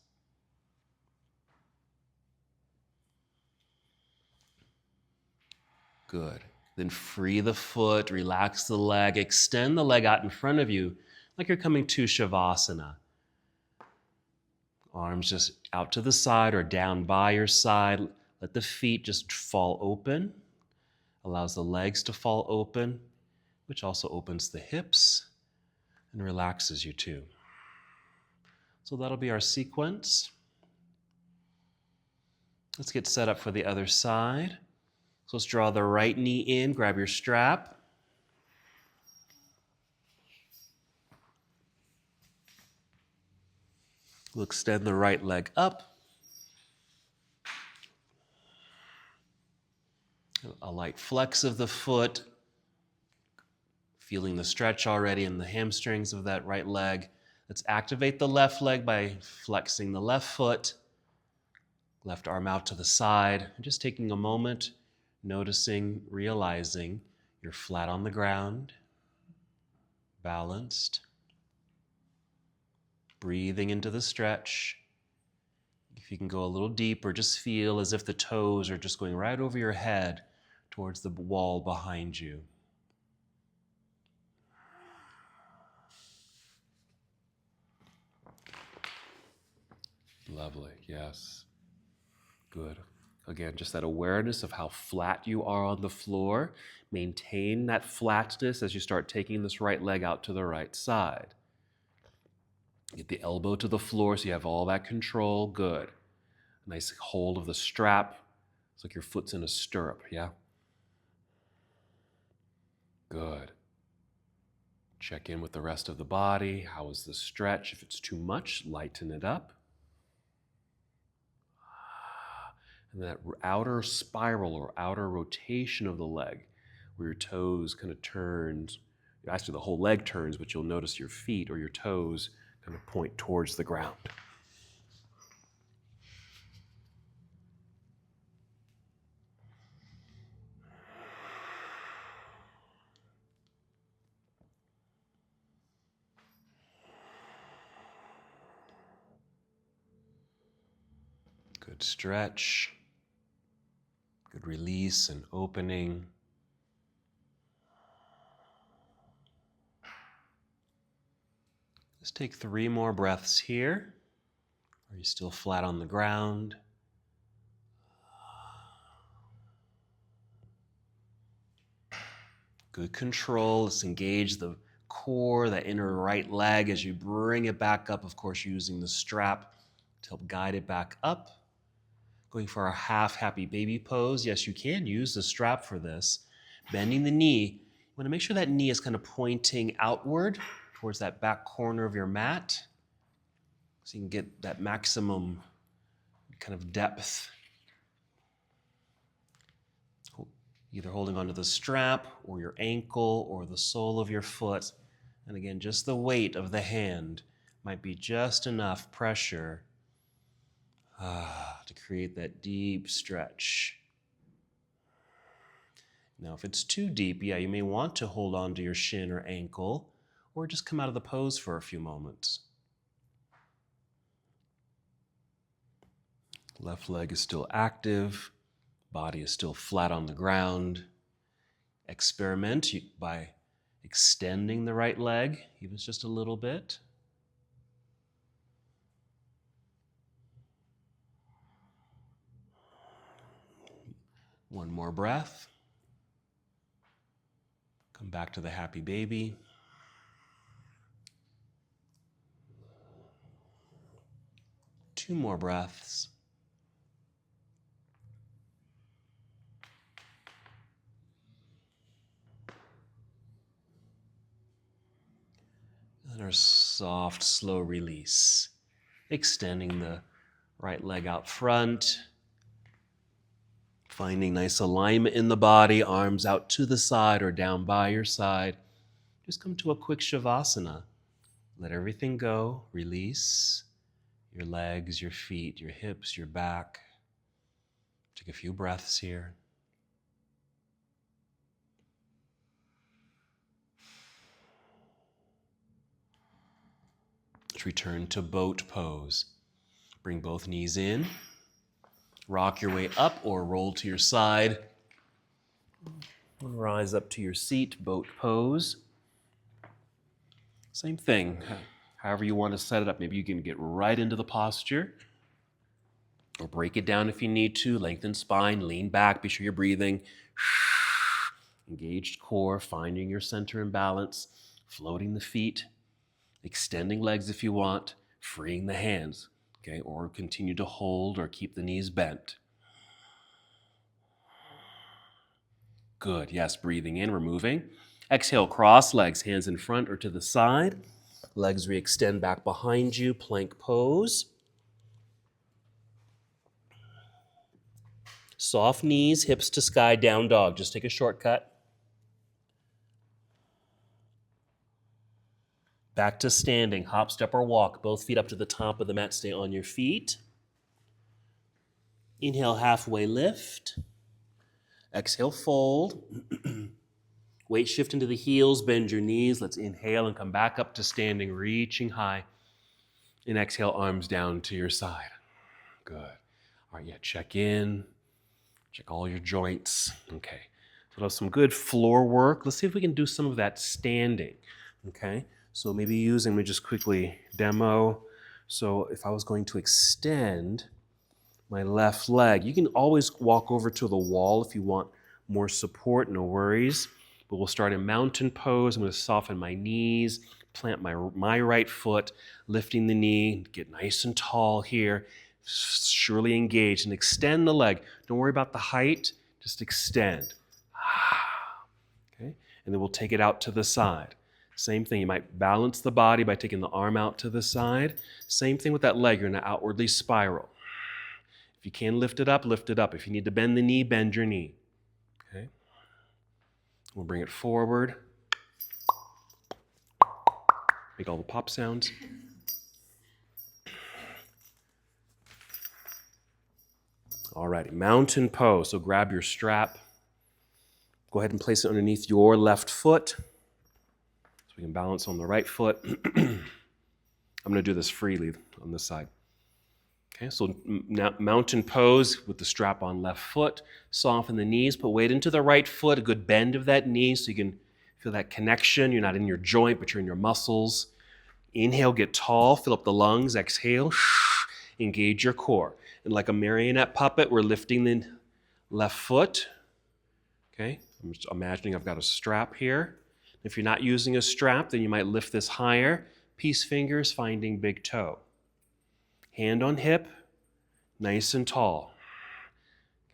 Good. Then free the foot, relax the leg, extend the leg out in front of you like you're coming to Shavasana. Arms just out to the side or down by your side. Let the feet just fall open. Allows the legs to fall open, which also opens the hips and relaxes you too. So that'll be our sequence. Let's get set up for the other side. So let's draw the right knee in, grab your strap. We'll extend the right leg up. A light flex of the foot. Feeling the stretch already in the hamstrings of that right leg. Let's activate the left leg by flexing the left foot. Left arm out to the side. And just taking a moment, noticing, realizing you're flat on the ground, balanced. Breathing into the stretch. If you can go a little deeper, just feel as if the toes are just going right over your head towards the wall behind you. Lovely, yes. Good. Again, just that awareness of how flat you are on the floor. Maintain that flatness as you start taking this right leg out to the right side. Get the elbow to the floor so you have all that control. Good. Nice hold of the strap. It's like your foot's in a stirrup, yeah? Good. Check in with the rest of the body. How is the stretch? If it's too much, lighten it up. And that outer spiral or outer rotation of the leg, where your toes kind of turns. Actually, the whole leg turns, but you'll notice your feet or your toes kind of point towards the ground. Good stretch. Good release and opening. Let's take 3 more breaths here. Are you still flat on the ground? Good control. Let's engage the core, that inner right leg as you bring it back up, of course, using the strap to help guide it back up. Going for our half happy baby pose. Yes, you can use the strap for this. Bending the knee. You want to make sure that knee is kind of pointing outward towards that back corner of your mat so you can get that maximum kind of depth. Either holding onto the strap or your ankle or the sole of your foot. And again, just the weight of the hand might be just enough pressure to create that deep stretch. Now, if it's too deep, you may want to hold on to your shin or ankle or just come out of the pose for a few moments. Left leg is still active. Body is still flat on the ground. Experiment by extending the right leg, even just a little bit. One more breath. Come back to the happy baby. Two more breaths. And our soft, slow release. Extending the right leg out front. Finding nice alignment in the body, arms out to the side or down by your side. Just come to a quick Shavasana. Let everything go. Release your legs, your feet, your hips, your back. Take a few breaths here. Let's return to boat pose. Bring both knees in. Rock your way up or roll to your side. Rise up to your seat, boat pose. Same thing. However you want to set it up. Maybe you can get right into the posture or break it down if you need to. Lengthen spine, lean back, be sure you're breathing. Engaged core, finding your center and balance, floating the feet, extending legs if you want, freeing the hands, okay, or continue to hold or keep the knees bent. Good, yes, breathing in, removing. Exhale, cross legs, hands in front or to the side. Legs re-extend back behind you, plank pose. Soft knees, hips to sky, down dog. Just take a shortcut. Back to standing, hop, step, or walk. Both feet up to the top of the mat. Stay on your feet. Inhale, halfway lift. Exhale, fold. Weight shift into the heels, bend your knees. Let's inhale and come back up to standing, reaching high. And exhale, arms down to your side. Good. All right, yeah, check in. Check all your joints. Okay. So that's some good floor work. Let's see if we can do some of that standing. Okay. So maybe let me just quickly demo. So if I was going to extend my left leg, you can always walk over to the wall if you want more support, no worries. But we'll start in mountain pose. I'm going to soften my knees, plant my right foot, lifting the knee, get nice and tall here. Surely engage and extend the leg. Don't worry about the height, just extend. Okay, and then we'll take it out to the side. Same thing, you might balance the body by taking the arm out to the side. Same thing with that leg, you're going to outwardly spiral. If you can lift it up, lift it up. If you need to bend the knee, bend your knee. Okay, we'll bring it forward. Make all the pop sounds. All right, mountain pose. So grab your strap. Go ahead and place it underneath your left foot. So we can balance on the right foot. I'm going to do this freely on this side. Okay, so now mountain pose with the strap on left foot. Soften the knees, put weight into the right foot, a good bend of that knee so you can feel that connection. You're not in your joint, but you're in your muscles. Inhale, get tall, fill up the lungs. Exhale, engage your core. And like a marionette puppet, we're lifting the left foot. Okay, I'm just imagining I've got a strap here. If you're not using a strap, then you might lift this higher. Peace fingers, finding big toe. Hand on hip, nice and tall.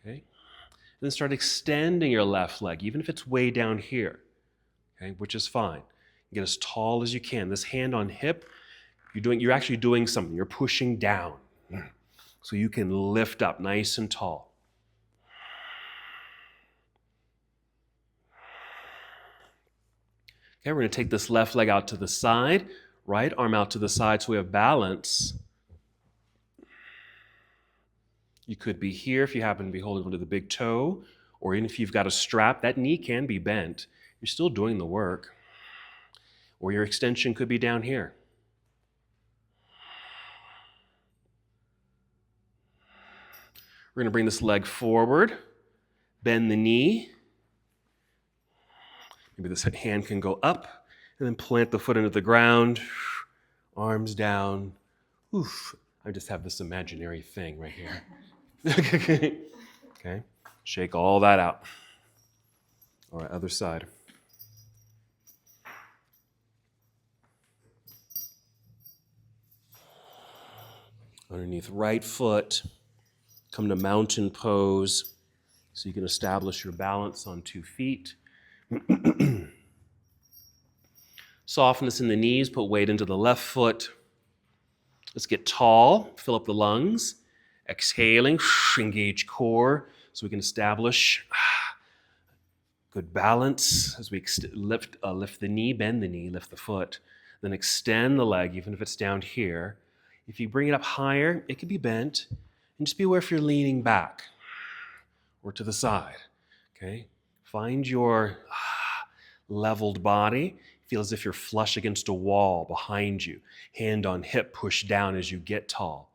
Okay, and then start extending your left leg, even if it's way down here. Okay, which is fine. Get as tall as you can. This hand on hip, you're actually doing something. You're pushing down. So you can lift up nice and tall. Okay, we're going to take this left leg out to the side, right arm out to the side so we have balance. You could be here if you happen to be holding onto the big toe, or even if you've got a strap, that knee can be bent. You're still doing the work. Or your extension could be down here. We're going to bring this leg forward, bend the knee. Maybe this hand can go up, and then plant the foot into the ground, arms down. Oof, I just have this imaginary thing right here. Okay. Shake all that out. All right, other side. Underneath right foot, come to mountain pose so you can establish your balance on 2 feet. Softness in the knees, put weight into the left foot. Let's get tall, fill up the lungs. Exhaling, engage core so we can establish good balance as we lift the knee, bend the knee, lift the foot. Then extend the leg, even if it's down here. If you bring it up higher, it can be bent. And just be aware if you're leaning back or to the side. Okay? Find your leveled body. Feel as if you're flush against a wall behind you. Hand on hip, push down as you get tall.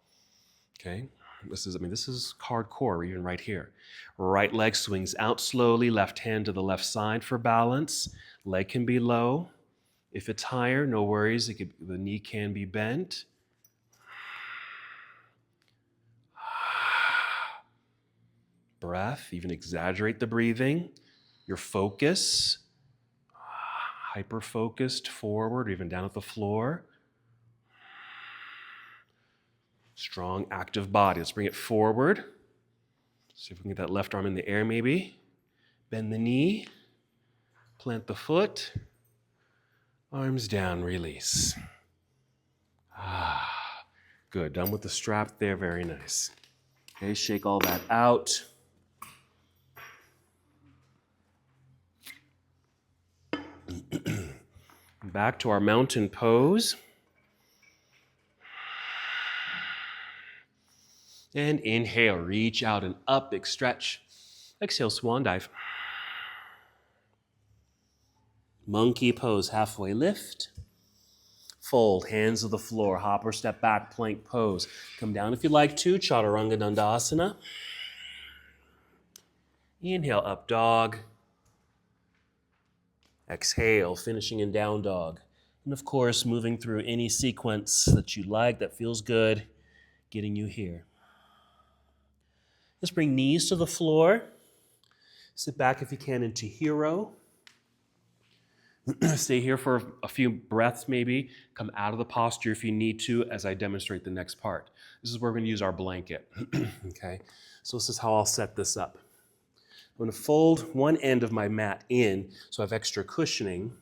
Okay? This is hardcore, even right here. Right leg swings out slowly, left hand to the left side for balance. Leg can be low. If it's higher, no worries. The knee can be bent. Breath, even exaggerate the breathing. Your focus, hyper-focused forward, or even down at the floor. Strong, active body. Let's bring it forward. See if we can get that left arm in the air maybe. Bend the knee. Plant the foot. Arms down, release. Good. Done with the strap there. Very nice. Okay, shake all that out. Back to our mountain pose. And inhale, reach out and up, big stretch. Exhale, swan dive. Monkey pose, halfway lift. Fold, hands to the floor, hop or step back, plank pose. Come down if you like to, chaturanga dandasana. Inhale, up dog. Exhale, finishing in down dog. And of course, moving through any sequence that you like, that feels good, getting you here. Let's bring knees to the floor. Sit back if you can into hero. Stay here for a few breaths maybe. Come out of the posture if you need to as I demonstrate the next part. This is where we're going to use our blanket. Okay, so this is how I'll set this up. I'm going to fold one end of my mat in so I have extra cushioning,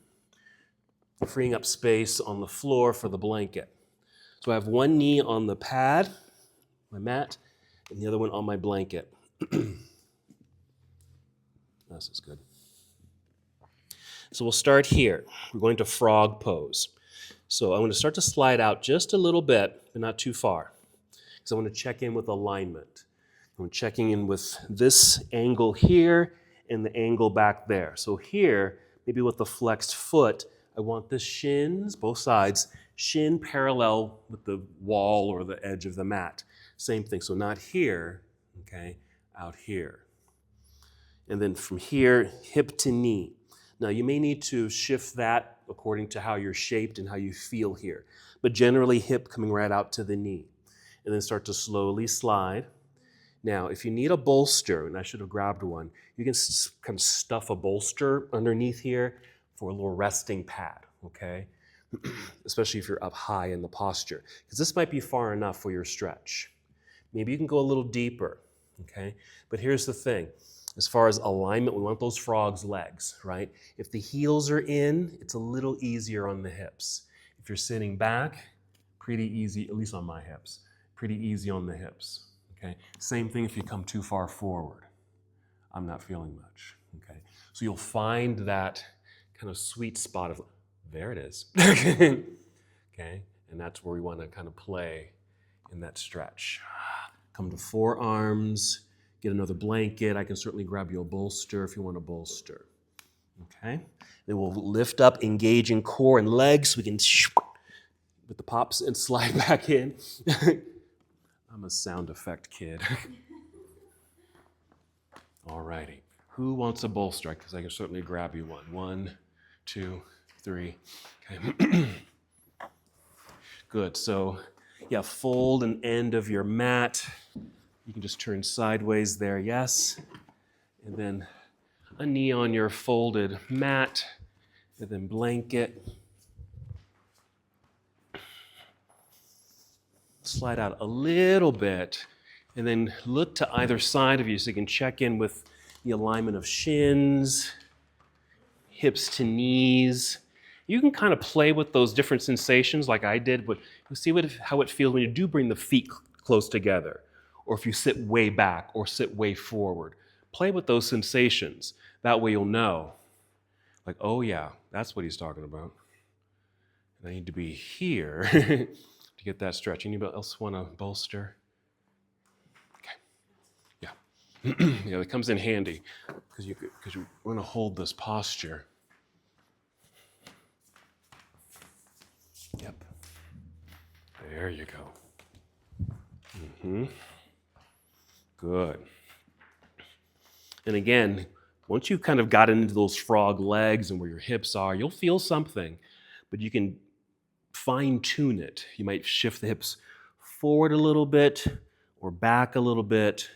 freeing up space on the floor for the blanket. So I have one knee on the pad, my mat, and the other one on my blanket. This is good. So we'll start here. We're going to frog pose. So I'm going to start to slide out just a little bit, but not too far, because I want to check in with alignment. I'm checking in with this angle here and the angle back there. So here, maybe with the flexed foot, I want the shins, both sides, shin parallel with the wall or the edge of the mat. Same thing, so not here, okay, out here. And then from here, hip to knee. Now you may need to shift that according to how you're shaped and how you feel here. But generally hip coming right out to the knee. And then start to slowly slide. Now, if you need a bolster, and I should have grabbed one, you can kind of stuff a bolster underneath here for a little resting pad, okay? Especially if you're up high in the posture, because this might be far enough for your stretch. Maybe you can go a little deeper, okay? But here's the thing. As far as alignment, we want those frogs' legs, right? If the heels are in, it's a little easier on the hips. If you're sitting back, pretty easy, at least on my hips, pretty easy on the hips. Okay. Same thing if you come too far forward. I'm not feeling much. Okay. So you'll find that kind of sweet spot of, there it is. Okay. And that's where we want to kind of play in that stretch. Come to forearms, get another blanket. I can certainly grab you a bolster if you want a bolster. Okay. Then we'll lift up, engaging core and legs. We can with the pops and slide back in. I'm a sound effect kid. All righty. Who wants a bolster? Because I can certainly grab you one. 1, 2, 3. Okay. Good. So, yeah, fold an end of your mat. You can just turn sideways there. Yes. And then a knee on your folded mat, and then blanket. Slide out a little bit, and then look to either side of you so you can check in with the alignment of shins, hips to knees. You can kind of play with those different sensations like I did, but you'll see how it feels when you do bring the feet close together, or if you sit way back or sit way forward. Play with those sensations. That way you'll know, like, oh yeah, that's what he's talking about. And I need to be here to get that stretch. Anybody else want to bolster? Okay. Yeah. Yeah, that comes in handy because you want to hold this posture. Yep. There you go. Good. And again, once you've kind of gotten into those frog legs and where your hips are, you'll feel something, but you can fine tune it. You might shift the hips forward a little bit or back a little bit,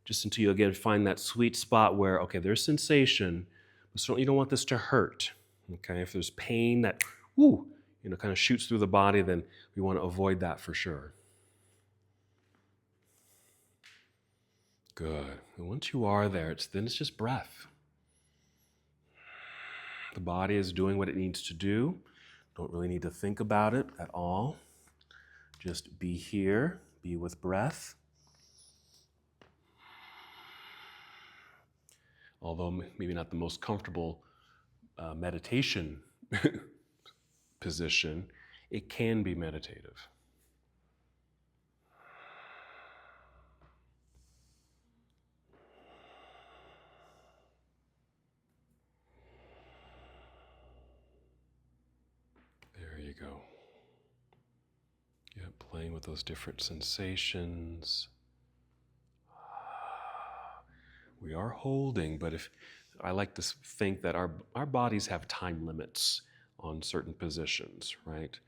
just until you again find that sweet spot where, okay, there's sensation, but certainly you don't want this to hurt. Okay, if there's pain that, kind of shoots through the body, then we want to avoid that for sure. Good. And once you are there, then it's just breath. The body is doing what it needs to do. Don't really need to think about it at all. Just be here, be with breath. Although maybe not the most comfortable meditation position, it can be meditative. There you go. Yeah, playing with those different sensations. We are holding, but if I like to think that our bodies have time limits on certain positions, right?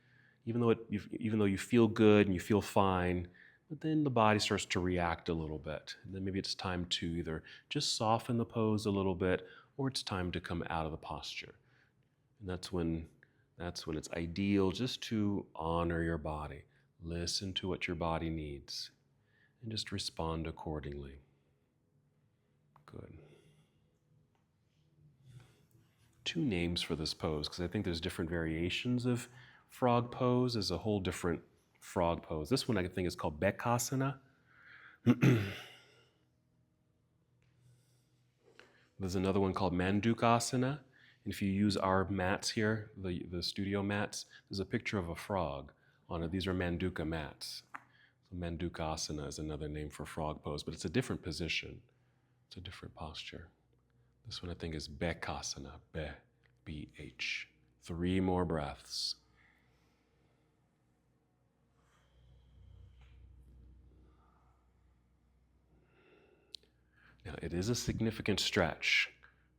Even though you feel good and you feel fine, but then the body starts to react a little bit. And then maybe it's time to either just soften the pose a little bit, or it's time to come out of the posture. And that's when it's ideal just to honor your body. Listen to what your body needs and just respond accordingly. Good. 2 names for this pose, because I think there's different variations of frog pose. There's a whole different frog pose. This one I think is called Bekasana. There's another one called Mandukasana. And if you use our mats here, the studio mats, there's a picture of a frog on it. These are Manduka mats. So Mandukasana is another name for frog pose, but it's a different position. It's a different posture. This one I think is Bekasana, B-H. 3 more breaths. Now it is a significant stretch.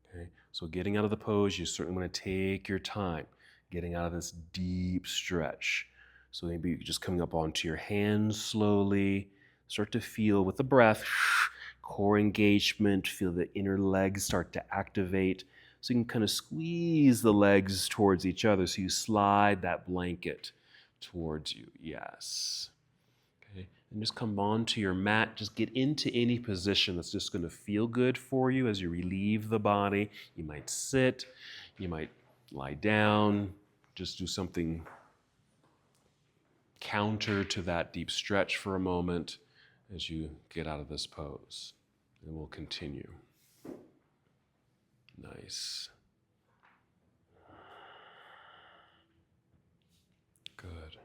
Okay? So getting out of the pose, you certainly want to take your time, getting out of this deep stretch. So maybe just coming up onto your hands slowly, start to feel with the breath, core engagement, feel the inner legs start to activate. So you can kind of squeeze the legs towards each other. So you slide that blanket towards you. Yes. Okay. And just come onto your mat. Just get into any position that's just going to feel good for you as you relieve the body. You might sit. You might lie down. Just do something counter to that deep stretch for a moment as you get out of this pose. And we'll continue. Nice. Good.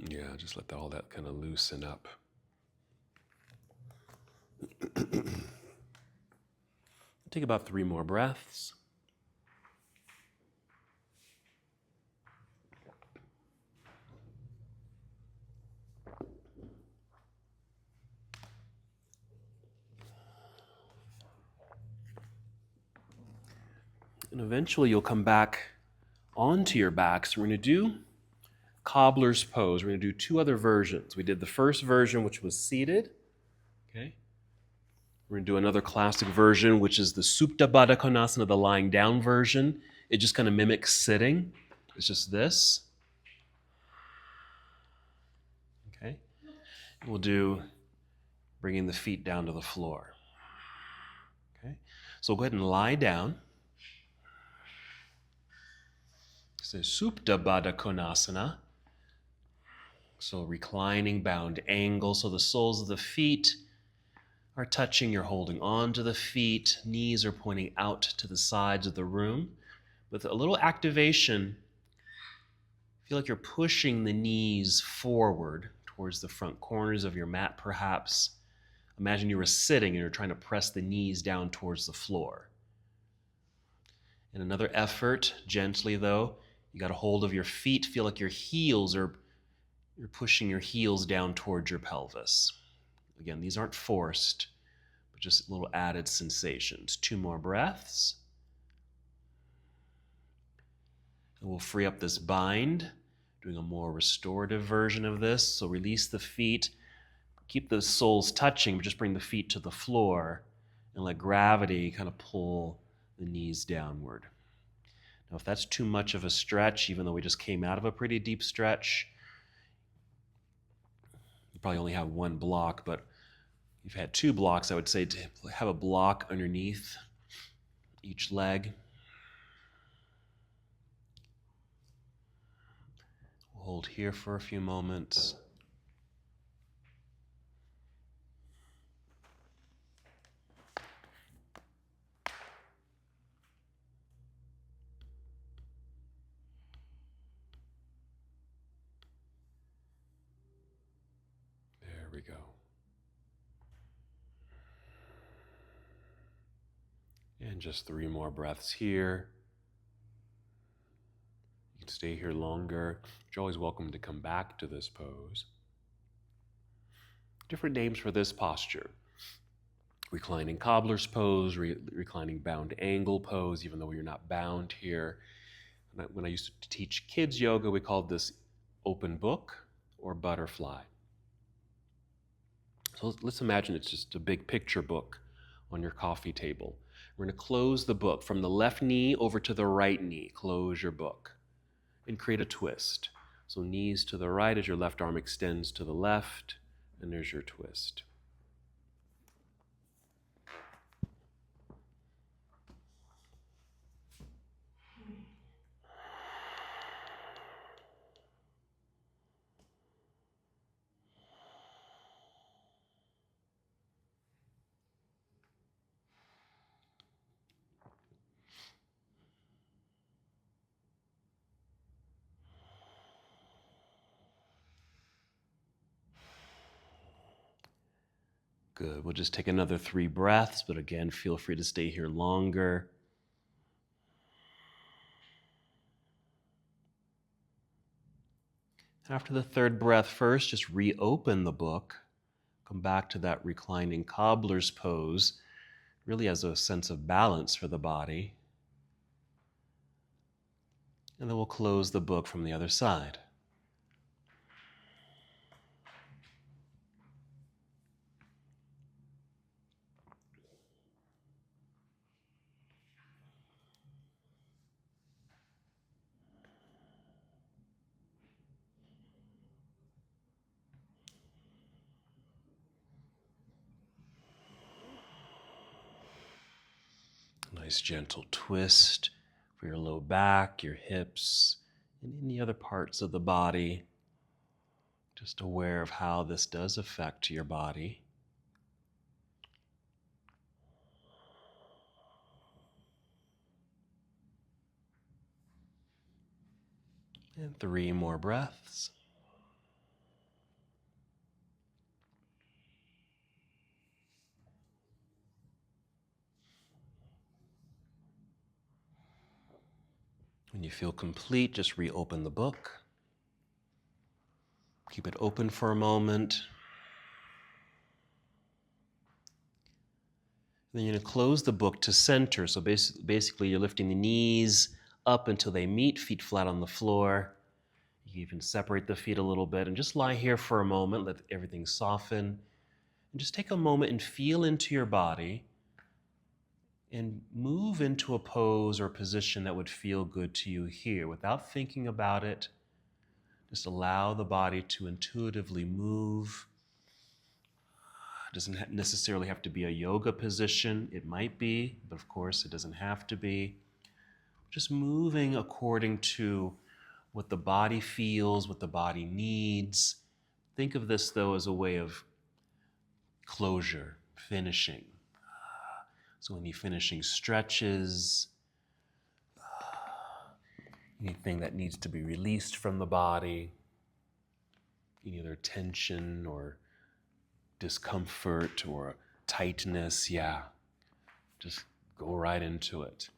Yeah, just let all that kind of loosen up. Take about 3 more breaths. And eventually you'll come back onto your back. So we're going to do cobbler's pose. We're going to do 2 other versions. We did the first version, which was seated. Okay. We're going to do another classic version, which is the Supta Baddha Konasana, the lying down version. It just kind of mimics sitting. It's just this. Okay. We'll do bringing the feet down to the floor. Okay. So go ahead and lie down. So Supta Baddha Konasana. So reclining, bound angle. So the soles of the feet are touching. You're holding on to the feet. Knees are pointing out to the sides of the room. With a little activation, feel like you're pushing the knees forward towards the front corners of your mat, perhaps. Imagine you were sitting and you're trying to press the knees down towards the floor. In another effort, gently though, you got a hold of your feet. Feel like your heels are, you're pushing your heels down towards your pelvis. Again, these aren't forced, but just little added sensations. 2 more breaths. And we'll free up this bind, doing a more restorative version of this. So release the feet, keep the soles touching, but just bring the feet to the floor and let gravity kind of pull the knees downward. Now, if that's too much of a stretch, even though we just came out of a pretty deep stretch, you probably only have 1 block, but if you've had 2 blocks, I would say to have a block underneath each leg. We'll hold here for a few moments. There we go. And just 3 more breaths here. You can stay here longer. You're always welcome to come back to this pose. Different names for this posture. Reclining cobbler's pose, reclining bound angle pose, even though you're not bound here. When I used to teach kids yoga, we called this open book or butterfly. So let's imagine it's just a big picture book on your coffee table. We're going to close the book from the left knee over to the right knee. Close your book and create a twist. So knees to the right as your left arm extends to the left, and there's your twist. Good. We'll just take another 3 breaths, but again, feel free to stay here longer. After the 3rd breath, first, just reopen the book. Come back to that reclining cobbler's pose, really as a sense of balance for the body. And then we'll close the book from the other side. Nice gentle twist for your low back, your hips, and any other parts of the body. Just aware of how this does affect your body. And 3 more breaths. When you feel complete, just reopen the book. Keep it open for a moment. Then you're going to close the book to center. So basically you're lifting the knees up until they meet, feet flat on the floor. You can even separate the feet a little bit and just lie here for a moment, let everything soften. And just take a moment and feel into your body and move into a pose or position that would feel good to you here without thinking about it. Just allow the body to intuitively move. It doesn't necessarily have to be a yoga position. It might be, but of course it doesn't have to be. Just moving according to what the body feels, what the body needs. Think of this, though, as a way of closure, finishing. So any finishing stretches, anything that needs to be released from the body, any other tension or discomfort or tightness, just go right into it.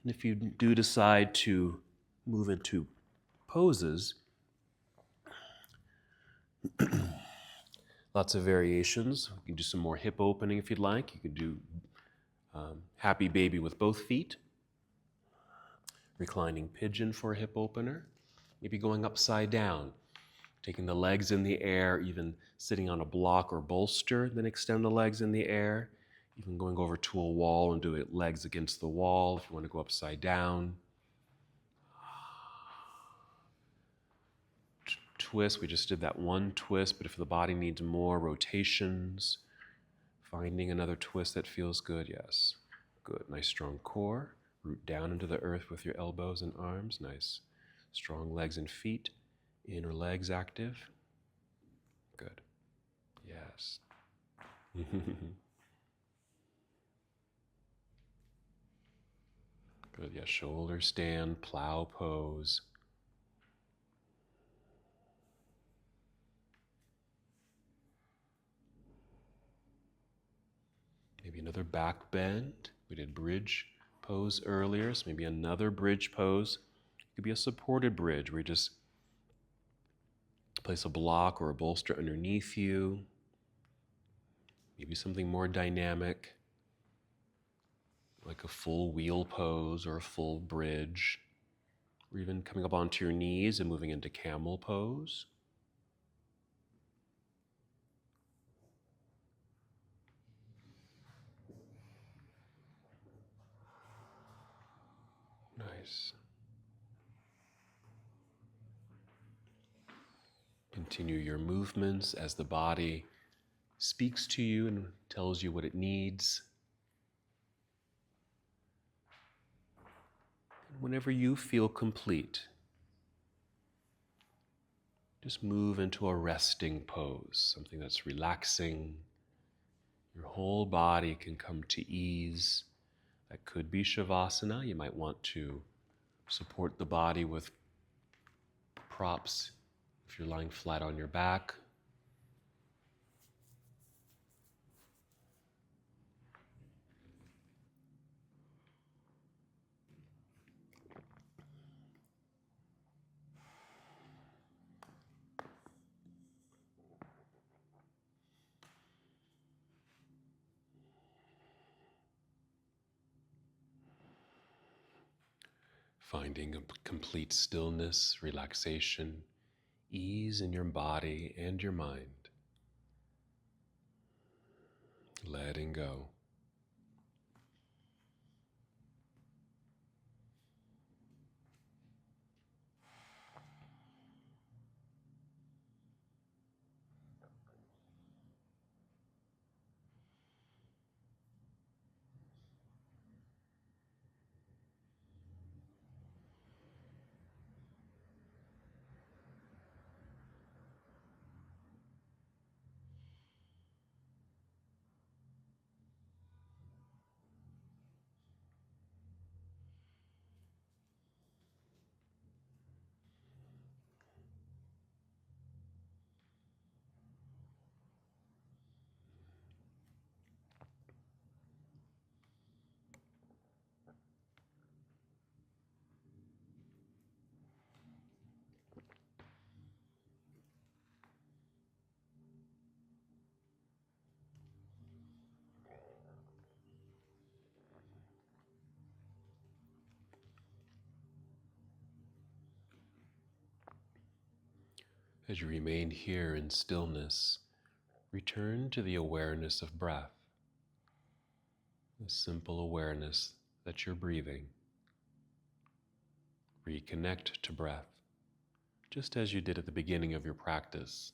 And if you do decide to move into poses, lots of variations. You can do some more hip opening if you'd like. You could do happy baby with both feet, reclining pigeon for a hip opener, maybe going upside down, taking the legs in the air, even sitting on a block or bolster, then extend the legs in the air, even going over to a wall and do it legs against the wall if you want to go upside down. Twist, we just did that one twist, but if the body needs more rotations, finding another twist that feels good, yes. Good, nice strong core. Root down into the earth with your elbows and arms, nice. Strong legs and feet, inner legs active. Good, yes. Good, yes, shoulder stand, plow pose. Maybe another back bend. We did bridge pose earlier, so maybe another bridge pose. It could be a supported bridge where you just place a block or a bolster underneath you. Maybe something more dynamic, like a full wheel pose or a full bridge. Or even coming up onto your knees and moving into camel pose. Nice. Continue your movements as the body speaks to you and tells you what it needs. And whenever you feel complete, just move into a resting pose, something that's relaxing. Your whole body can come to ease. That could be Shavasana. You might want to support the body with props if you're lying flat on your back. Finding a complete stillness, relaxation, ease in your body and your mind. Letting go. As you remain here in stillness, Return to the awareness of breath, the simple awareness that you're breathing. Reconnect to breath, just as you did at the beginning of your practice.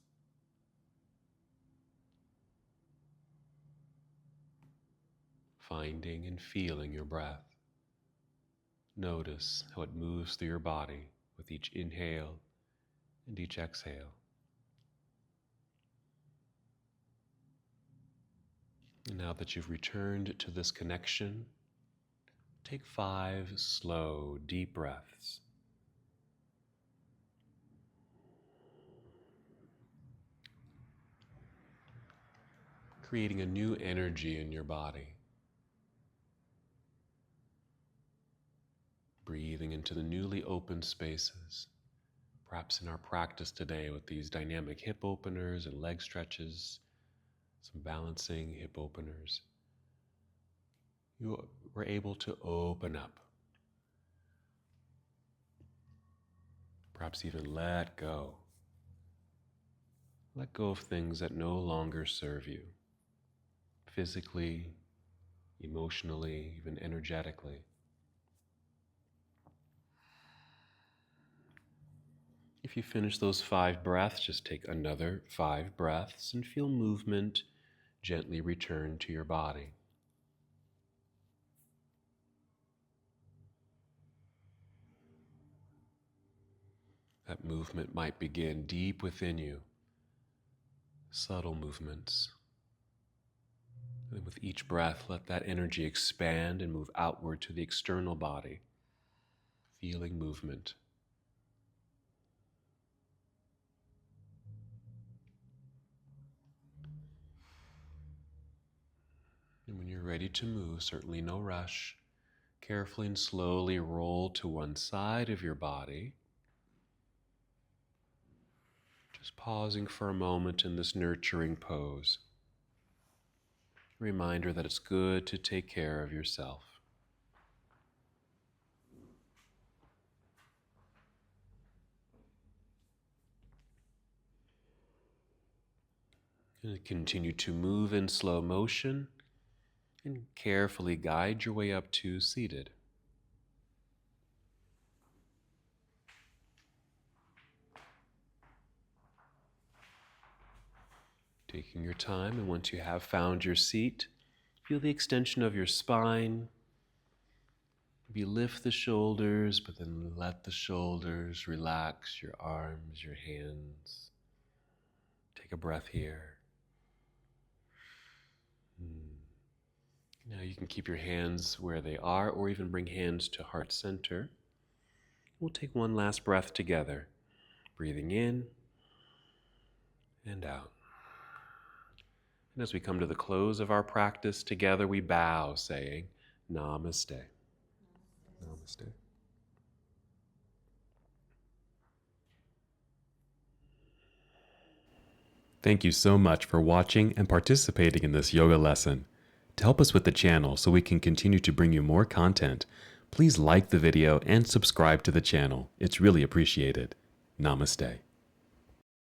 Finding and feeling your breath. Notice how it moves through your body with each inhale and each exhale. And now that you've returned to this connection, take 5 slow, deep breaths. Creating a new energy in your body. Breathing into the newly opened spaces. Perhaps in our practice today with these dynamic hip openers and leg stretches, some balancing hip openers, you were able to open up. Perhaps even let go. Let go of things that no longer serve you, physically, emotionally, even energetically. If you finish those 5 breaths, just take another 5 breaths and feel movement gently return to your body. That movement might begin deep within you, subtle movements. And with each breath, let that energy expand and move outward to the external body, feeling movement. And when you're ready to move, certainly no rush, carefully and slowly roll to one side of your body. Just pausing for a moment in this nurturing pose. Reminder that it's good to take care of yourself. And continue to move in slow motion and carefully guide your way up to seated. Taking your time, and once you have found your seat, feel the extension of your spine. Maybe lift the shoulders, but then let the shoulders relax, your arms, your hands. Take a breath here. Now you can keep your hands where they are, or even bring hands to heart center. We'll take one last breath together, breathing in and out. And as we come to the close of our practice together, we bow, saying, Namaste. Namaste. Thank you so much for watching and participating in this yoga lesson. To help us with the channel so we can continue to bring you more content, please like the video and subscribe to the channel. It's really appreciated. Namaste.